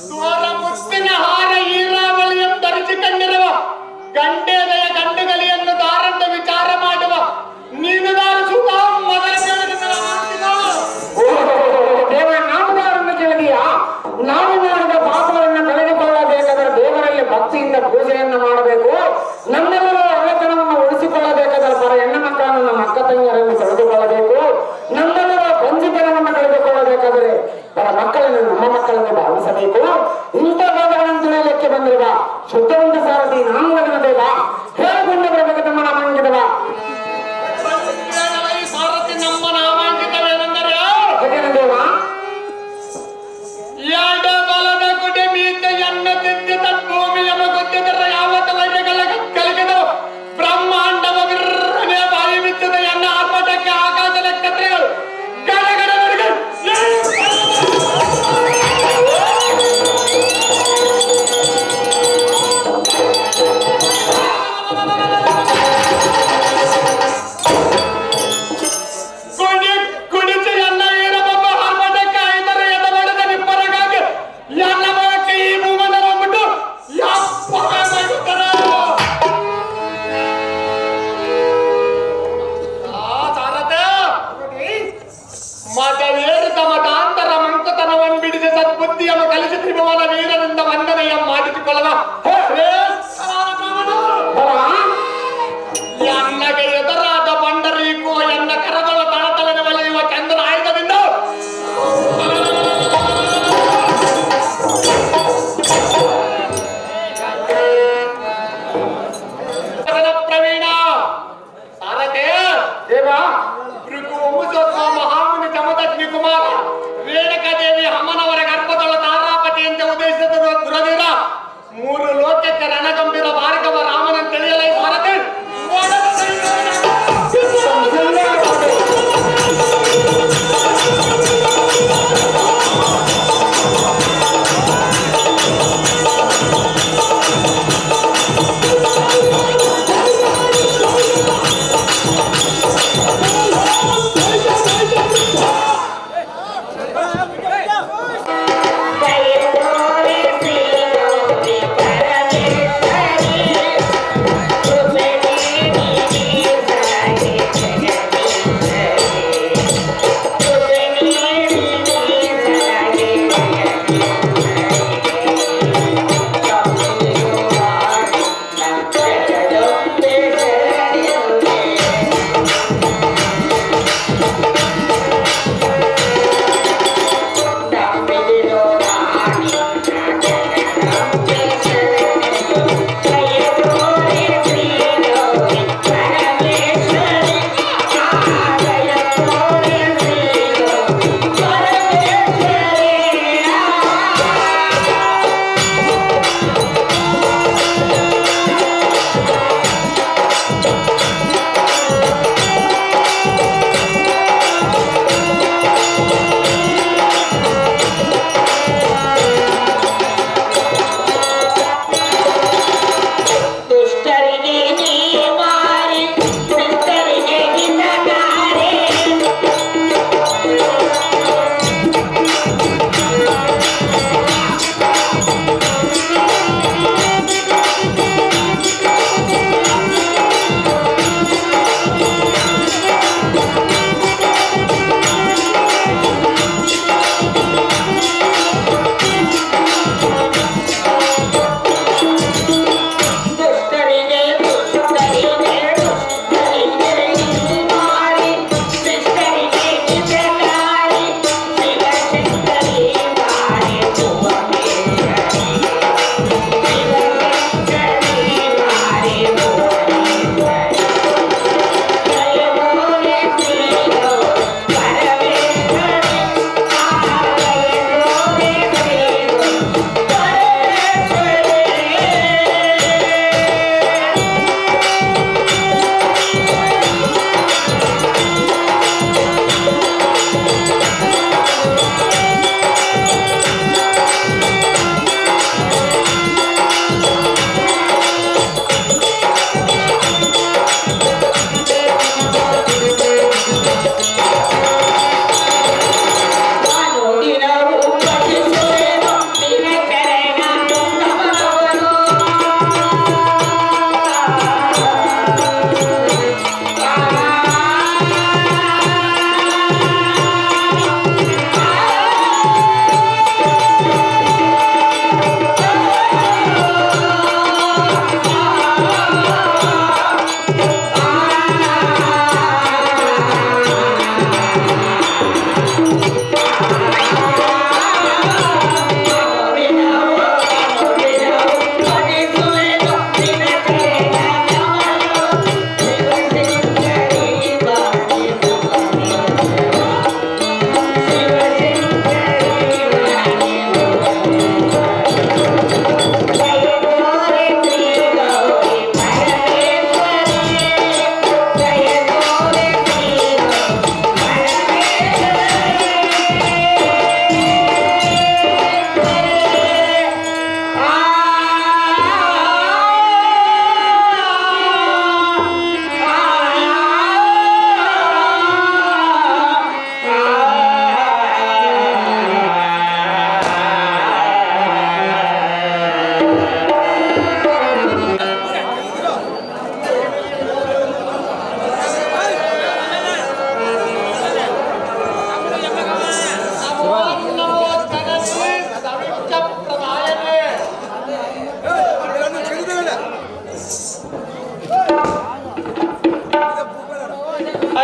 ಸ್ವರ ಮುತ್ತಿನ ಹಾರ ಈರಾವಳಿಯನ್ನು ಧರಿಸಿಕೊಂಡಿರುವ ಗಂಡೇದಯ ಗಂಡುಗಲಿಯನ್ನು ದಾರಂತ ವಿಚಾರ ಮಾಡುವ ನೀನುದಾರ ಸುಖ ಮೊದಲ
ದೇವ ನಾಮದಾರನ್ನು ಕೇಳಿದೀಯಾ? ನಾವು ಮಾಡಿದ ಪಾಪಗಳನ್ನು ಕಳೆದುಕೊಳ್ಳಬೇಕಾದರೆ ದೇವರಲ್ಲಿ ಭಕ್ತಿಯಿಂದ ಪೂಜೆಯನ್ನು ಮಾಡಬೇಕು. ನಮ್ಮೆಲ್ಲರ ಒಳ್ಳೆತನವನ್ನು ಉಳಿಸಿಕೊಳ್ಳಬೇಕಾದರೆ ಪರ ಹೆಣ್ಣು ಮಕ್ಕಳನ್ನು ನಮ್ಮ ಅಕ್ಕ ತಂಗಿಯರನ್ನು ಕಳೆದುಕೊಳ್ಳಬೇಕು. ನಮ್ಮೆಲ್ಲರ ಬಂಜಿತನವನ್ನು ಕಳೆದುಕೊಳ್ಳಬೇಕಾದರೆ ಪರ ಮಕ್ಕಳನ್ನು ನಮ್ಮ ಮಕ್ಕಳನ್ನು ಭಾವಿಸಬೇಕು. ಇಂಥ ಭಾಗಗಳನ್ನು ತಿಳಿಯಲಿಕ್ಕೆ ಬಂದಿರುವ ಶುದ್ಧವಂತ ಸಾರಥಿ ನಾಮಗನ ದೇವ ಹೇಳಿಕೊಂಡ ಬರಬೇಕು ತಮ್ಮ ನಾಮಾಂಕಿತವ
ಸಾರಥಿ ನಮ್ಮ ನಾಮಾಂಕಿತವೇನೆಂದರೆ
ದೇವ
ಎಡ ಬಲದ ಕುಡಿ ಮೀತೆಯನ್ನು ತಿದ್ದಿ ತದ್ಭೂಮಿಯನ್ನು ಗೊತ್ತಿದ್ದರೆ ಯಾವತ್ತು ವೈರ್ಯಗಳ ಕಲಿಗಿದ ಬ್ರಹ್ಮಾಂಡವ ವಿರ್ರನೆ ಬಾಯಿ ಬಿಚ್ಚದ ಎನ್ನ ಆರ್ಭಟಕ್ಕೆ ಆಕಾಶ ನಕ್ಷತ್ರಗಳು ಗಡಗಡಗಳಿಗೆ ಕುಡಿಸಿ ಎನ್ನ ಈರಬೊಬ್ಬ ಆರ್ಭಟಕ್ಕೆ ಐದರೆ ಎದ ಬಡದ ನಿಬ್ಬರಗಾಗಿ ಎಲ್ಲ ಬರಕ್ಕೆ ಈ ಭೂಮನ ಹೋಗ್ಬಿಟ್ಟು ಯಪ್ಪ ಮಾಡುತ್ತಾರೆ. ಸಾರಥೆ ಮತವೇರಿದ ಮತಾಂತರ ಮಂಕತನವನ್ನು ಬಿಡಿಸಿ ಸದ್ಬುದ್ಧಿಯನ್ನು ಕಲಿಸಿ ತ್ರಿಭುವನ ವೀರನಿಂದ ವಂದನೆಯ ಮಾಡಿಸಿಕೊಳ್ಳುವ ಎನ್ನಗೆ ಎದುರಾದ ಬಂಡರೀಕು ಎನ್ನ ಕರಗಳ ತಳತಲೆನ ಒಲೆಯುವ ಚಂದನ ಆಯುಧದಿಂದ ಪ್ರವೀಣ ಸಾರಥೆ
ದೇವ
ಭೃಗು ವಂಶೋತ್ಸವ ಮಹಾಮುನಿ ಜಮದಗ್ನಿ ಕುಮಾರ ರೇಣುಕಾದೇವಿ ಅಮ್ಮನವರ ಗರ್ಭದೊಳ ತಾರಾಪತಿಯಂತೆ ಉದಯಿಸಿದ ದುರದಿರ 3 ಲೋಕಕ್ಕೆ ರಣಗಂಭೀರ ಭಾರ್ಗವ ರಾಮನನ್ನು ತಿಳಿಯಲೈ ಸಾರಥಿ
Hey!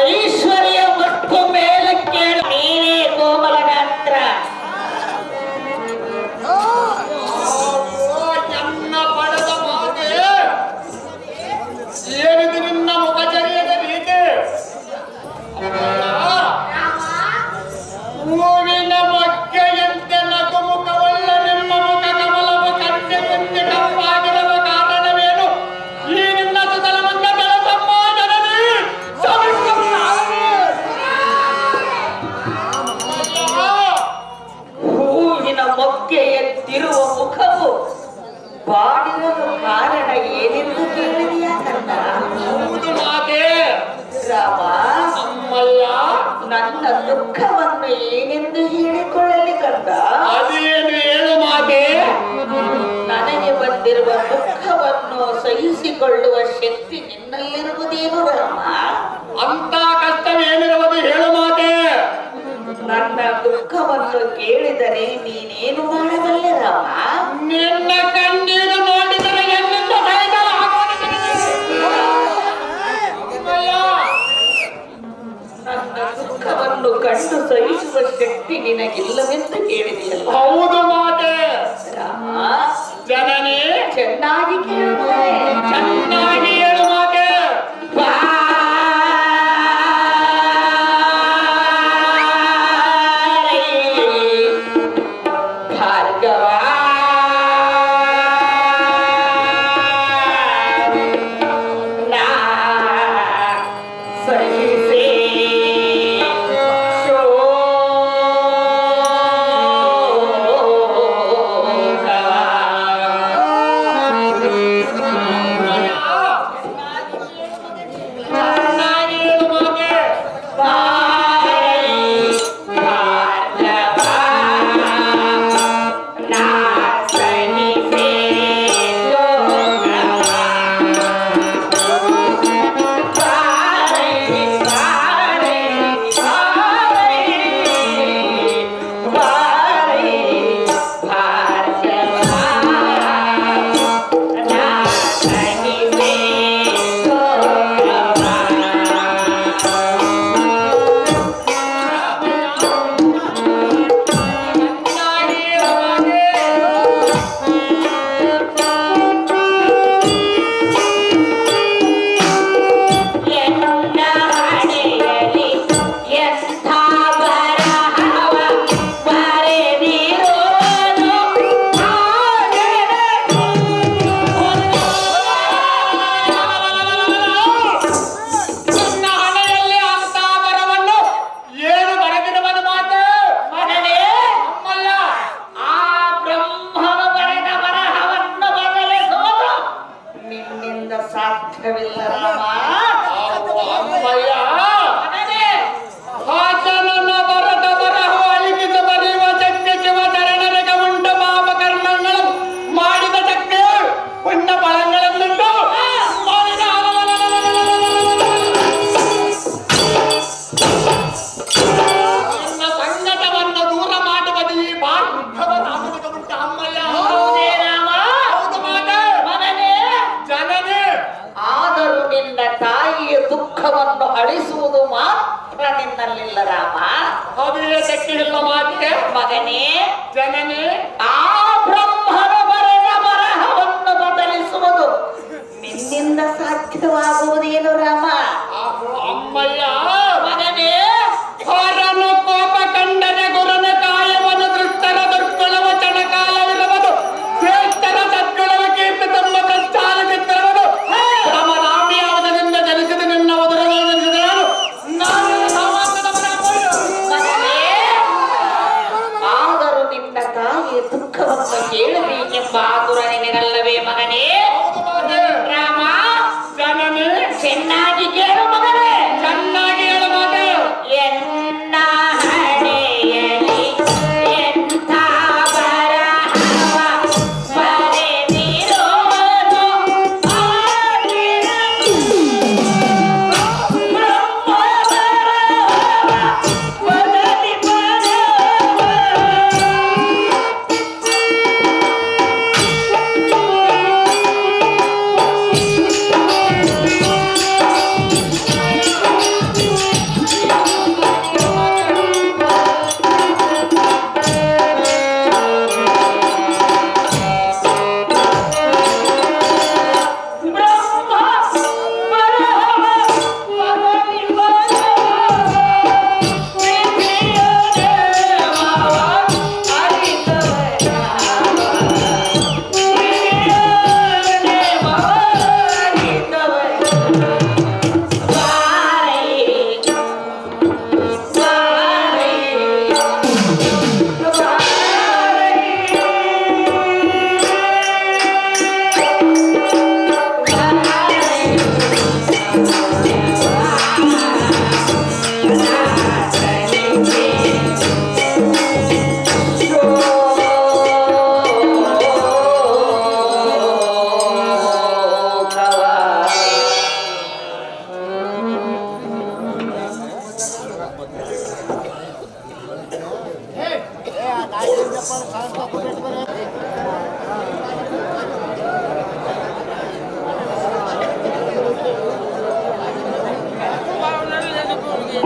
ಐಶ್ವರ್ಯ ಮತ್ತು ಮೇಲೆ ಕೇಳು ನೀನೇ ಕೋಮಲ ಗಾತ್ರ.
ನನ್ನ ಪಡೆದ ಮಾತೆ ಏನಿದು ನಿನ್ನ ಮುಖಚರ್ಯದ ರೀತಿ? ಹೂವಿನ ಮಗ್ಗೆಯಂತೆ ನಗು ಮುಖವಲ್ಲ ನಿಮ್ಮ ಮುಖ ಕಮಲವು ಕಣ್ಣೆ ಮುಂದೆ ಕಪ್ಪಾಗಿರುವ ಕಾರಣವೇನು? ಈ ನಿನ್ನ ಸುತಲ ಮುಂದೆ ಬೆಳಸಮ್ಮ ಜನನಿ
ಹೂವಿನ ಮೊಗ್ಗೆ ಎದ್ದಿರುವ ಮುಖವು ಬಾಡಿರಲು ಕಾರಣ ಏನೆಂದು ಕೇಳಿದೆಯಾ ಕನ್ನ?
ಹೌದು ಮಾತೆ.
ರಾಮ,
ಅಮ್ಮಯ್ಯ,
ನನ್ನ ದುಃಖವನ್ನು ಏನೆಂದು ಹೇಳಿಕೊಳ್ಳಲಿ ಕಂದ?
ಅದೇನು ಹೇಳು ಮಾತೆ.
ನನಗೆ ಬಂದಿರುವ ದುಃಖವನ್ನು ಸಹಿಸಿಕೊಳ್ಳುವ ಶಕ್ತಿ ನಿನ್ನಲ್ಲಿರುವುದೇನು ರಾಮ?
ಅಂತ ಕಷ್ಟವೇನಿರುವುದು ಹೇಳು ಮಾತೆ.
ನನ್ನ ದುಃಖವನ್ನು ಕೇಳಿದರೆ ನೀನೇನು ಮಾಡಬಲ್ಲೆ ರಾಮ?
ನಿನ್ನ ಕಣ್ಣೀರು ನೋಡಿದರೆ ಎನ್ನಿಂದ ಸಹಿಸಲಾಗುವುದಿಲ್ಲ. ಅಮ್ಮಯ್ಯ,
ನನ್ನ ದುಃಖವನ್ನು ಕಂಡು ಸಹಿಸುವ ಶಕ್ತಿ ನಿನಗಿಲ್ಲವೆಂದು ಕೇಳಿದೆಯಲ್ಲ
ಹೌದು ಮಾತೆ.
ರಾಮ.
ಜನನಿ
ಚೆನ್ನಾಗಿ ಕೇಳುತ್ತಾರೆ.
ಚೆನ್ನಾಗಿ ಹೇಳು ಮಾತೆ.
ಭಾರ್ಗವ, ನಾ ಸಹಿಸಿ
ಚೆನ್ನಾಗಿ ಹೇಳು ಮಾತೆ. ನಿನ್ನ ಹಣೆಯಲ್ಲಿ ಅಂತ ಬರವನ್ನು ಏನು ಬರೆದಿರುವುದು ಮಾತೆ?
ಮಗನೇ,
ಅಮ್ಮಯ್ಯ,
ಆ ಬ್ರಹ್ಮನು ಬರೆದ ಬರಹವನ್ನು ಬದಲಿಸುವುದು ನಿನ್ನಿಂದ ಸಾಧ್ಯವಿಲ್ಲ ರಾಮ.
ಅಮ್ಮಯ್ಯ,
ಮಗನೇ,
ಆತನನ್ನ ಬರದ ಬರಹು ಅಲಿಪಿಸ ಬರೆಯುವ ಶಕ್ತಿ ಶಿವಚರಣನಿಗೆ ಉಂಟು. ಪಾಪ ಕರ್ಮಗಳು ಮಾಡಿದ ಶಕ್ತಿ ಪುಣ್ಯ ಫಲಗಳನ್ನುಂಟು. ಮಾಡಿದ ನಿನ್ನ ಸಂಕಟವನ್ನು ದೂರ ಮಾಡುವುದು ಈ ಭಾರತವ ರಾಮನಿಗೆ ಉಂಟು. ಅಮ್ಮಯ್ಯ,
ಹೌದೇ ರಾಮ?
ಹೌದು ಮಾತೆ.
ಮಗನೇ,
ಜನನಿ
ಆದರೂ ನಿನ್ನ ತಾಯಿಯ ದುಃಖವನ್ನು ಅಳಿಸುವುದು ಮಾತ್ರ ನಿನ್ನಲ್ಲಿಲ್ಲ ರಾಮ.
ಅದು ಏತಕ್ಕೆ ಇಲ್ಲ ಮಾತೆ?
ಮಗನೇ,
ಜನನಿ
ಆ ಬ್ರಹ್ಮನು ಬರೆದ ಬರಹವನ್ನು ಬದಲಿಸುವುದು ನಿನ್ನಿಂದ ಸಾಧ್ಯವಾಗುವುದೇನು ರಾಮ?
ಅಮ್ಮಯ್ಯ,
ಮಗನೇ,
ಹರನು ಕೋಪ ಕಂಡನೆ ಗುರುನ ಕಾಯವನ್ನು ದೃಷ್ಟರ ದುರ್ಗುಣವ ಚಣಕಾಲವಿರುವುದು ಶ್ರೇಷ್ಠರ ಸದ್ಗುಣವ ಕೀರ್ತಿ ತಮ್ಮ ಪ್ರಚಾರವಿತ್ತಿರುವುದು ರಾಮರಾಮಿಯಾವದರಿಂದ ಜನಿಸಿದ ನಿನ್ನ ಉದರದಲ್ಲಿ ನಾನು
ಮಗನೇ, ಆದರೂ ನಿನ್ನ ತಾಯಿಯ ದುಃಖವನ್ನು ಕೇಳಬೇಕೆಂಬ ಆತುರ ನಿನಗಲ್ಲವೇ ಮಗನೇ?
ಹೌದು ಮಾತೆ.
ರಾಮ,
ಜನನಿ
ಚೆನ್ನಾಗಿ ಕೇಳು ಮಗನೇ.
ಚೆನ್ನಾಗಿ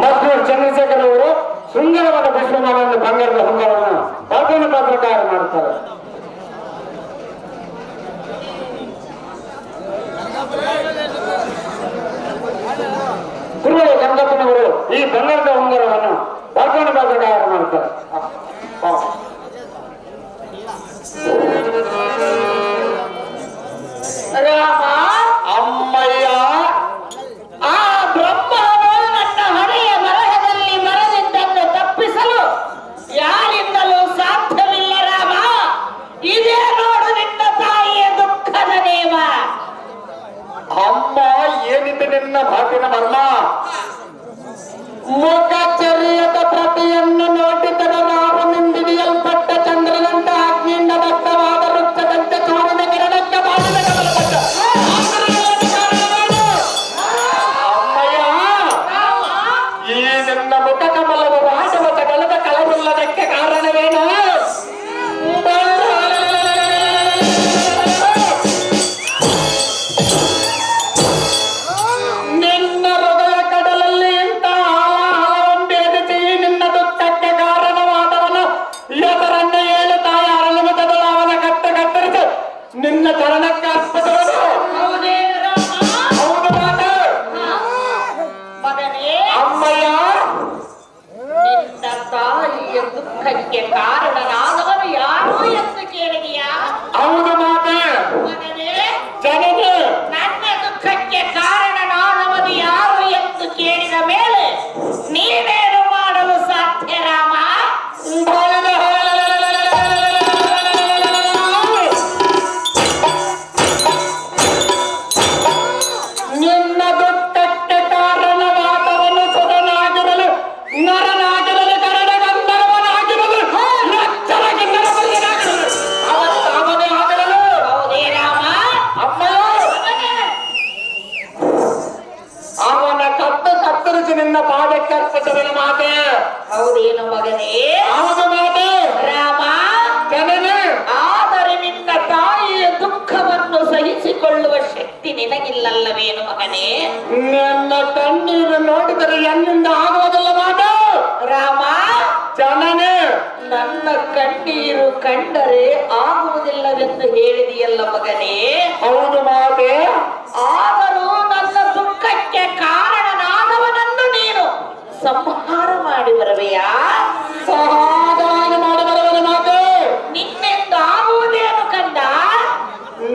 ಮತ್ತು ಚಂದ್ರಶೇಖರ್ ಅವರು ಸುಂದರವಾದ ಪುಷ್ಪಮಾಲೆಯನ್ನು ಬಂಗಾರದ ಹೊಂಗರವನ್ನು ಪಾಲ್ಗೊಳ್ಳ ಪಾತ್ರಕಾರ ಮಾಡುತ್ತಾರೆ. ಕುರುಬ ಗಂಗಪ್ಪನವರು ಈ ಬಂಗಾರದ ಹೊಂಗರವನ್ನು ಪಾಲ್ಗೊಳ್ಳ ಪಾತ್ರಕಾರ ಮಾಡುತ್ತಾರೆ.
ರಾಮ,
ಅಮ್ಮಯ್ಯ,
ಆ ಬ್ರಹ್ಮನು ನನ್ನ ಹಣೆಯ ಬರಹದಲ್ಲಿ ಬರೆದಿದ್ದನ್ನು ತಪ್ಪಿಸಲು ಯಾರಿಂದಲೂ ಸಾಧ್ಯವಿಲ್ಲ ರಾಮ. ಇದೇ ನೋಡು ನಿನ್ನ ತಾಯಿಯ ದುಃಖದ ನೇಮ.
ಅಮ್ಮ, ಏನಿದೆ ನಿನ್ನ ಮಾತಿನ ಮರ್ಮ? ಮುಖಚರ್ಯದ ಪ್ರತಿಯನ್ನು ನೋಡಿದರೆ ನಾವು ನಿಂದಿಡಿಯಲ್ಪಟ್ಟ ಚಂದ್ರನಂತ ಅಗ್ನಿಯಿಂದ ದಟ್ಟವಾದ ವೃಕ್ಷದಂತೆ ಸೂರ್ಯನ ಕಿರಣಕ್ಕೆ ಬಾಗಿದ ಕಮಲಪಟ್ಟ ಅಮ್ಮಯ್ಯ, ಈ ನಿನ್ನ ಮುಖ ಕಮಲದ ರಾಜವಚಗಳದ ಕಲವಿಲ್ಲದಕ್ಕೆ ಕಾರಣವೇನು? ನಿನ್ನ ಹೃದಯ ಕಡಲಲ್ಲಿ ಇಂಥ ಹಲವೊಂದೇರಿಸಿ ನಿನ್ನ ದುಃಖಕ್ಕೆ ಕಾರಣವಾದವನು ಎದರನ್ನ ಏಳು ತಾಯಿ ಅರಳುಮುಖದಲ್ಲ ಅವನ ಕತ್ತರಿಸಿ ನಿನ್ನ ಚರಣಕ್ಕೆ ಅರ್ಪಿಸುವುದು.
ಹೌದೇ ರಾಮ?
ಹೌದು ಮಾತು
ಮಗನೇ,
ಅಮ್ಮಯ್ಯ.
ನಿನ್ನ ತಾಯಿಯ ದುಃಖಕ್ಕೆ ಕಾರಣನಾದವನು ಯಾರು ಎಂದು ಕೇಳಿದೆಯಾ?
ಹೌದು ಮಾತೆ
ಮಗನೇ,
ಜನನೇ.
ನನ್ನ ದುಃಖಕ್ಕೆ ಕಾರಣನಾದವನು ಯಾರು ಎಂದು ಕೇಳಿದ ಮೇಲೆ ನೀವೇನು ಮಾಡಲು ಸಾಧ್ಯ ರಾಮ?
ನಿನ್ನ ದುಃಖಕ್ಕೆ ಕಾರಣವಾದವನು ಸುರನಾಗಿರಲು, ನರನಾಗಿರಲು, ಕರಡ ಗಂಧರ್ವನಾಗಿರಲು, ರಕ್ಷರ ಕಿನ್ನರಬಲ್ಲಿನಾಗಿರಲು, ಅವನೇ ಆಗಿರಲು.
ಹೌದೇ ರಾಮ?
ಅಮ್ಮಯ್ಯ,
ಮಗನೇ,
ಅವನ ಕತ್ತರಿಸಿ ನಿನ್ನ ಪಾದಕ್ಕೆ ಅರ್ಪಿಸುವೆನು ಮಾತೆ.
ಹೌದೇನು ಮಗನೇ?
ಹೌದು ಮಾತೆ
ರಾಮ,
ಜನನೇ.
ಆದರೆ ನಿನ್ನ ತಾಯಿಯ ದುಃಖವನ್ನು ಸಹಿಸಿಕೊಳ್ಳುವ ಶಕ್ತಿ ನಿನಗಿಲ್ಲಲ್ಲವೇನು ಮಗನೇ?
ನಿನ್ನ ಕಣ್ಣೀರು ನೋಡಿದರೆ ಎನ್ನಿಂದ ಆಗುವುದಿಲ್ಲ ಮಾತೆ.
ರಾಮ,
ಜನನೇ.
ನನ್ನ ಕಣ್ಣೀರು ಕಂಡರೆ ಆಗುವುದಿಲ್ಲವೆಂದು ಹೇಳಿದೆಯಲ್ಲ ಮಗನೇ.
ಹೌದು ಮಾತೆ.
ಆದರೂ ನನ್ನ ದುಃಖಕ್ಕೆ ಕಾರಣನಾದವನನ್ನು ನೀನು ಸಂಹಾರ ಮಾಡಿ ಬರುವೆಯಾ?
ಸಹಾಯವಾಗಿ ಮಾಡಿ ಬರುವನು ಮಾತೆ.
ನಿನ್ನಿಂದ ಆಗುವುದೇನು ಕಂದ?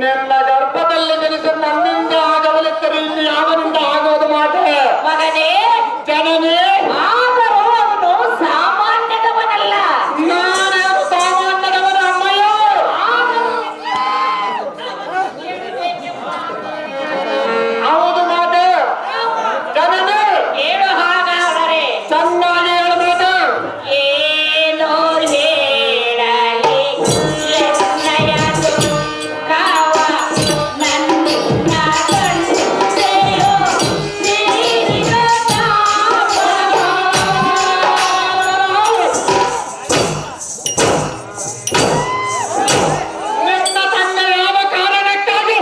ನಿನ್ನ ಗರ್ಭದಲ್ಲಿ ಜನಿಸಿ ನನ್ನಿಂದ ಆಗವಲಿದ್ದರೆ ಇನ್ನು ಯಾವನಿಂದ ಆಗೋದು ಮಾತೆ.
ಮಗನೇ,
ಜನನೇ.
ಆದರೂ ಅವನು ಸಾಮಾನ್ಯದವನಲ್ಲ.
ನಾನೇನು ಸಾಮಾನ್ಯದವನ ಅಮ್ಮಯ್ಯ. ಹೌದು ಮಾತೆ. ಜನನೇ.
ಹೇಳು ಹಾಗಾದರೆ.
ಚೆನ್ನಾಗಿ ಹೇಳು ಮಾತೆ.
ಏನೋ ಹೇಳಲಿ ಎನ್ನಯ ದುಃಖವ ನನ್ನಿಂದ ಕಂಡೆಯೋ ನೀರಿನ ತಾಪವ.
ನಿನ್ನ ತಂದೆ ಯಾವ ಕಾರಣಕ್ಕಾಗಿ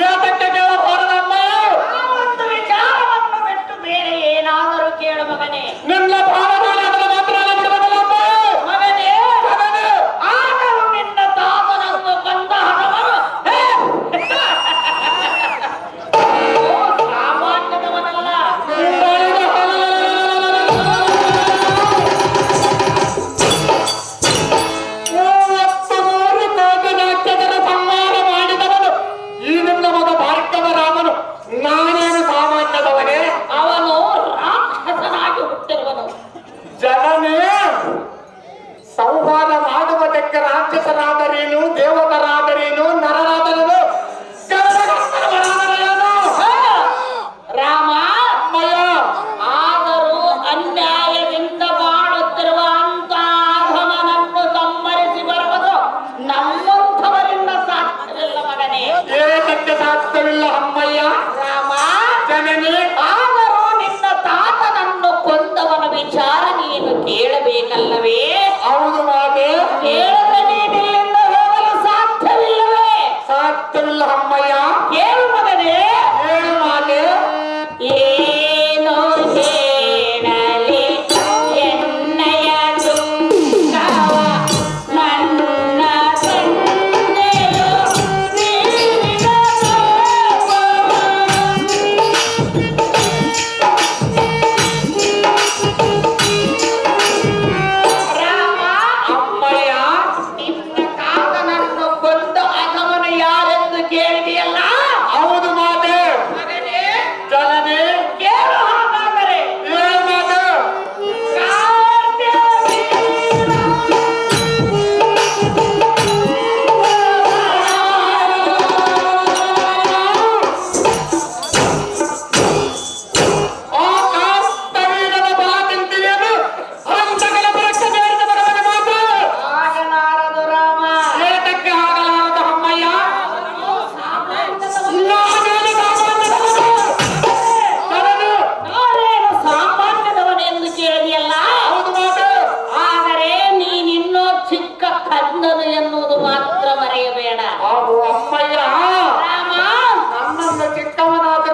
ಏತಕ್ಕೆ ಕೇಳಬಾರದಮ್ಮಯ್ಯ?
ಆ ಒಂದು ವಿಚಾರವನ್ನು ಬಿಟ್ಟು ಬೇರೆ ಏನಾದರೂ ಕೇಳು ಮಗನೇ.
ನಿನ್ನ ಪ್ರಾಣದಾನದಲ್ಲಿ ಮಾತ್ರ ಬಿಡುವುದಿಲ್ಲ ಅಮ್ಮಯ್ಯ.
ಮಗನೇ,
ಜನನೇ.
ಆದರೂ ನಿನ್ನ ತಾತನನ್ನು ಕೊಂದ ಹಣವರು ಸಾಮಾನ್ಯದವನಲ್ಲ.
ಮೂವತ್ತು ಮೂರು ಕೋಟಿ ನಾಟ್ಯಗಳ ಸಂಹಾರ ಮಾಡಿದವನು ಈ ನಿನ್ನ ಮಗ ಭಾರ್ಗವ ರಾಮನು. ನಾನೇನು ಸಾಮಾನ್ಯದವನೇ?
ಅವನು ರಾಕ್ಷಸನಾಗಿ ಹುಟ್ಟಿರುವನು.
ಜನನೇ. ಸಂಹಾರ ಮಾಡುವುದಕ್ಕೆ ರಾಕ್ಷಸರಾದರೇನು, ದೇವತರಾದರೇನು, ನರರಾದರೇನು, ಗರುಡಗಂಧರ್ವರಾದರೇನು?
ರಾಮ,
ಅಮ್ಮಯ್ಯ.
ಆದರೂ ಅನ್ಯಾಯದಿಂದ ಬಾಳುತ್ತಿರುವ ಅಂತ ಅಧಮನನ್ನು ಸಂಹರಿಸಿ ಬರುವುದು ನಮ್ಮಂಥವರಿಂದ ಸಾಧ್ಯವಿಲ್ಲ ಮಗನೇ.
ಏತಕ್ಕೆ ಸಾಧ್ಯವಿಲ್ಲ ಅಮ್ಮಯ್ಯ?
ರಾಮ,
ಜನನೇ.
ಆದರೂ ನಿನ್ನ ತಾತನನ್ನು ಕೊಂದವನ ವಿಚಾರ ನೀನು ಕೇಳು.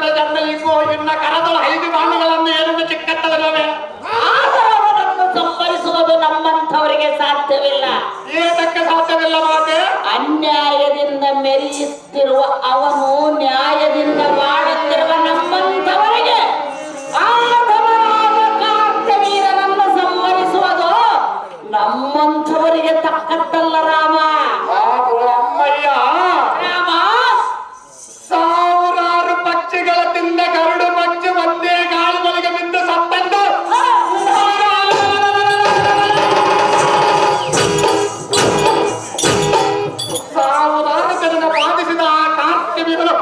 ಕರೆದ ಜನ್ಮಲಿಗೂ ಇನ್ನ ಕರೆದಳು 5 ಬಾಣಗಳನ್ನು ಏನೆಂದು ಚಿಕ್ಕತ್ತವರವೇ
ಆದರೂ ಅವನನ್ನು ಸಂಹರಿಸುವುದು ನಮ್ಮಂಥವರಿಗೆ ಸಾಧ್ಯವಿಲ್ಲ.
ಏತಕ್ಕೆ ಸಾಧ್ಯವಿಲ್ಲ ಮಾತೆ?
ಅನ್ಯಾಯದಿಂದ ಮೆರೆಯುತ್ತಿರುವ ಅವನು ನ್ಯಾಯದಿಂದ ಬಾಳುತ್ತಿರುವ ನಮ್ಮಂಥವರಿಗೆ ಆದವನಾದ ಕಾರ್ತವೀರನನ್ನು ಸಂಹರಿಸುವುದು ನಮ್ಮಂಥವರಿಗೆ ತಕ್ಕದ್ದಲ್ಲ ರಾಮ.
ಅಮ್ಮಯ್ಯ,
ರಾಮ,
ಸಾವಿರಾರು ಪಕ್ಷಿಗಳ ತಿಂದ ಗರುಡು ಪಕ್ಷಿ ಒಂದೇ ಗಾಳಿಗಳಿಗೆ ಬಿದ್ದು ಸತ್ತಂದು ಸಾವಿರಾರು ಜನನ ಬಾಧಿಸಿದ ಆ ಕಾರ್ತಿವೀರನು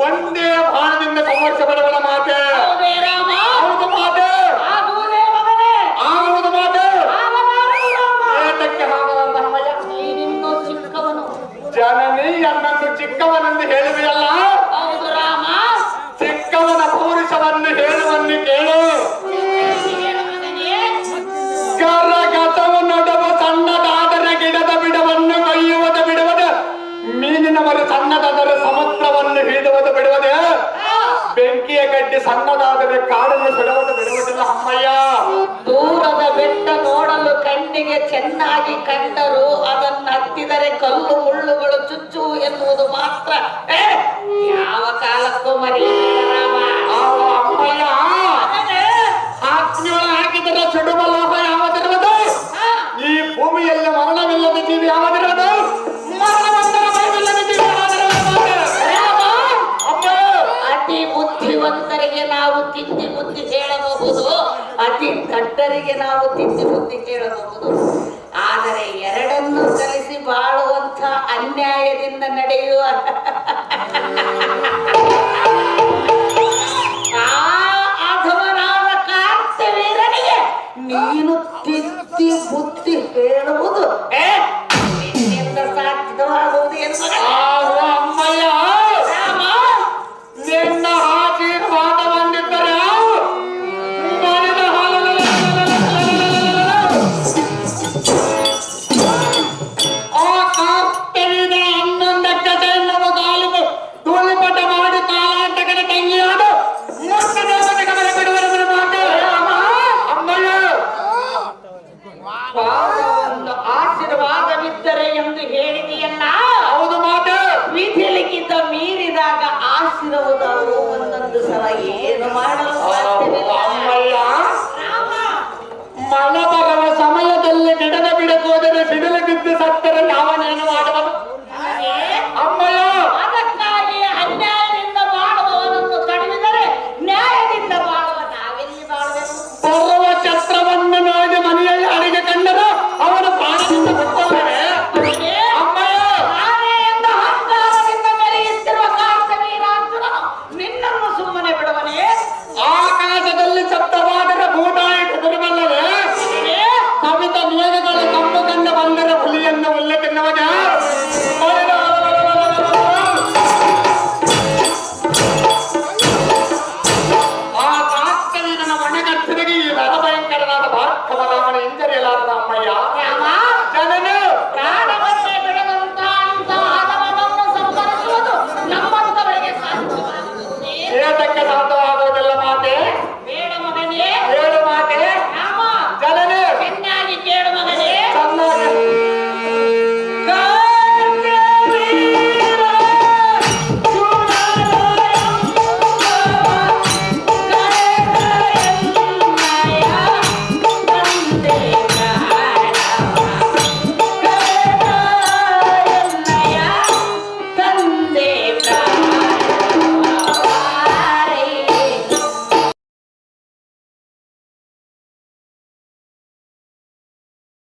ಒಂದೇ ಬಾಣದಿಂದ ಸಂಹರಿಸಬಡವಳ ಮಾತೆ.
ಹೌದೇ ರಾಮ?
ಹೌದು ಮಾತೆ,
ಆಗುವುದೇ ಮಗನೇ?
ಆಗುವುದು ಮಾತೆ.
ಆಗಲಾರದು ರಾಮ.
ಏತಕ್ಕೆ ಹಾಗಲ್ಲ ಅಮ್ಮಯ್ಯ?
ನೀನಿನ್ನೂ ಚಿಕ್ಕವನು.
ಜನನಿ ಅನ್ನನ್ನು ಚಿಕ್ಕವನೆಂದು ಹೇಳುವೆಯಲ್ಲ,
ಹೌದು ರಾಮ.
ಚಿಕ್ಕವನ ಪೌರುಷವನ್ನು ಹೇಳುವನ್ನು ಕೇಳು.
ಏನು ಮಗನೇ?
ಕರಗತವು ನಡುವ ಸಣ್ಣದಾದರೆ ಗಿಡದ ಬಿಡವನ್ನು ಕೊಯ್ಯುವುದು ಬಿಡುವುದು, ಮೀನಿನ ಮರು ಸಣ್ಣದಾದರೆ ಸಮುದ್ರವನ್ನು ಹಿಡಿಯುವುದು ಬಿಡುವುದೇ, ಬೆಂಕಿಯ ಗಡ್ಡೆ ಸಣ್ಣದಾದರೆ ಕಾಡನ್ನು ಸುಡುವುದು ಬಿಡುವುದಿಲ್ಲ ಅಮ್ಮಯ್ಯ.
ದೂರದ ಬೆಟ್ಟ ನೋಡಲು ಕಣ್ಣಿಗೆ ಚೆನ್ನಾಗಿ ಕಂಡರೂ ಅದನ್ನು ಹತ್ತಿದರೆ ಕಲ್ಲು ಮುಳ್ಳುಗಳು ಚುಚ್ಚು ಎನ್ನುವುದು ಮಾತ್ರ ಯಾವ ಕಾಲಕ್ಕೂ ಮರೆಯಬೇಡ ರಾಮ.
ಅಮ್ಮಯ್ಯ, ಆತ್ಮೀಯ ಹಾಕಿದರೆ ಸುಡುವ ಲೋಹ ಯಾವುದಿರುವುದು? ಈ ಭೂಮಿಯಲ್ಲಿ ಮರಣವಿಲ್ಲದ ಜೀವಿ ಯಾವುದಿರುವುದು? ಮರಣವಂತರ ಭಯವಿಲ್ಲದ ಜೀವಿ ಯಾವುದಿರುವುದು? ಅಮ್ಮಯ್ಯ,
ಅತಿ ಬುದ್ಧಿವಂತರಿಗೆ ನಾವು ತಿಂಡಿ ಬುದ್ಧಿ ಹೇಳಬಹುದು, ಅತಿ ದಡ್ಡರಿಗೆ ನಾವು ತಿಂಡಿ ಬುದ್ಧಿ ಹೇಳಬಹುದು. ಆದರೆ ಎರಡನ್ನೂ ಕಲಿಸಿ ಬಾಳುವಂತ ಅನ್ಯಾಯದಿಂದ ನಡೆಯುವ ಆ ಅಧಮನಾದ ಕಾರ್ತವೀರನಿಗೆ ನೀನು ತಿದ್ದಿ ಬುದ್ಧಿ ಹೇಳುವುದು ನಿನ್ನಿಂದ ಸಾಧ್ಯವಾಗುವುದು ಎಂದು
ಅಮ್ಮಯ್ಯ,
ರಾಮ.
ನಿನ್ನ ಆಶೀರ್ವಾದ ಬಂದಿದ್ದರೆ ಮನೆದ ಆ ಕಾರ್ತವೀರ 11 ಕಥೆಯನ್ನವ ಕಾಲಿಗೆ ಧೂಳಿಪಟ ಮಾಡಿ ಕಾಲಾಂತಕನ ತಂಗಿಯಾದ ಮತ್ತೆ ದೇವತೆ ಗಮನ ಬಿಡುವವರ ಮಾತೆ. ಅಮ್ಮಯ್ಯ,
ಒಂದು ಆಶೀರ್ವಾದವಿದ್ದರೆ ಎಂದು ಹೇಳಿದೆಯಲ್ಲ,
ಹೌದು ಮಾತೆ.
ವಿಧಿ ಲಿಖಿತ ಮೀರಿದಾಗ ಆಶೀರ್ವಾದವು ಒಂದೊಂದು ಸಲ ಏನು ಮಾಡಲು ಸಾಧ್ಯವಿಲ್ಲ.
ಅಮ್ಮಯ್ಯ,
ರಾಮ,
ಮಳೆ ಬರುವ ಸಮಯದಲ್ಲಿ ಗಿಡದ ಬಿಡಕೋದರೆ ಸಿಡಿಲು ಬಿದ್ದು ಸತ್ತರೆ ಯಾವನೇನು ಮಾಡುವನು?
ಹಾಗೆ
ಅಮ್ಮಯ್ಯ,
ಅದಕ್ಕಾಗಿ ಅನ್ಯಾಯದಿಂದ ಬಾಳುವವನನ್ನು ತಡೆದರೆ ನ್ಯಾಯದಿಂದ ಬಾಳುವ ನಾವೆಲ್ಲಿ ಬಾಳುವೆವು?
ಬರುವ ಛತ್ರವನ್ನು ನೋಡಿ ಮನೆಯಲ್ಲಿ ಅಡಿಗೆ ಕಂಡರು ಅವನು ಪ್ರಾಣದಿಂದ ಬಿಟ್ಟಲ್ಲವೇ?
ಹಾಗೆ
ಅಮ್ಮಯ್ಯ,
ನಾನೇ ಎಂದ ಅಹಂಕಾರದಿಂದ ಮೆರೆಯುತ್ತಿರುವ ಕಾರ್ತವೀರಾರ್ಜುನನು ನಿನ್ನನ್ನು ಸುಮ್ಮನೆ ಬಿಡುವನೇ?
ಆಕಾಶದಲ್ಲಿ ಶಬ್ದವಾದರೆ ಭೂತಾಯಿ ಕುದುರಬಲ್ಲವೇ? ಕವಿತ ಮೇಘಗಳ ಕಪ್ಪು ಕಂಡು ಬಂದರೆ ಹುಲಿಯನ್ನು ಹುಲ್ಲೆ ತಿನ್ನುವಾಗ ಆ ಕಾರ್ತವೀರನ ಮನೆಗತ್ತಿರಿಗೆ ಈ ಭಯಂಕರನಾದ ಭಾರತವರಾವಣ ಹಿಂಜರಿಯಲಾರದ ಅಮ್ಮಯ್ಯ.
ರಾಮ,
ಜನನೇ
ಪ್ರಾಣವನ್ನೇ ಬಿಡದಂತ ಅಂತ ಆದವನನ್ನು ಸಂಹರಿಸುವುದು ನಮ್ಮಂತವರಿಗೆ ಸಾಧ್ಯವಾಗುವುದೇ?
ಏತಕ್ಕೆ ಸಾಧ್ಯವಾಗುವುದಿಲ್ಲ?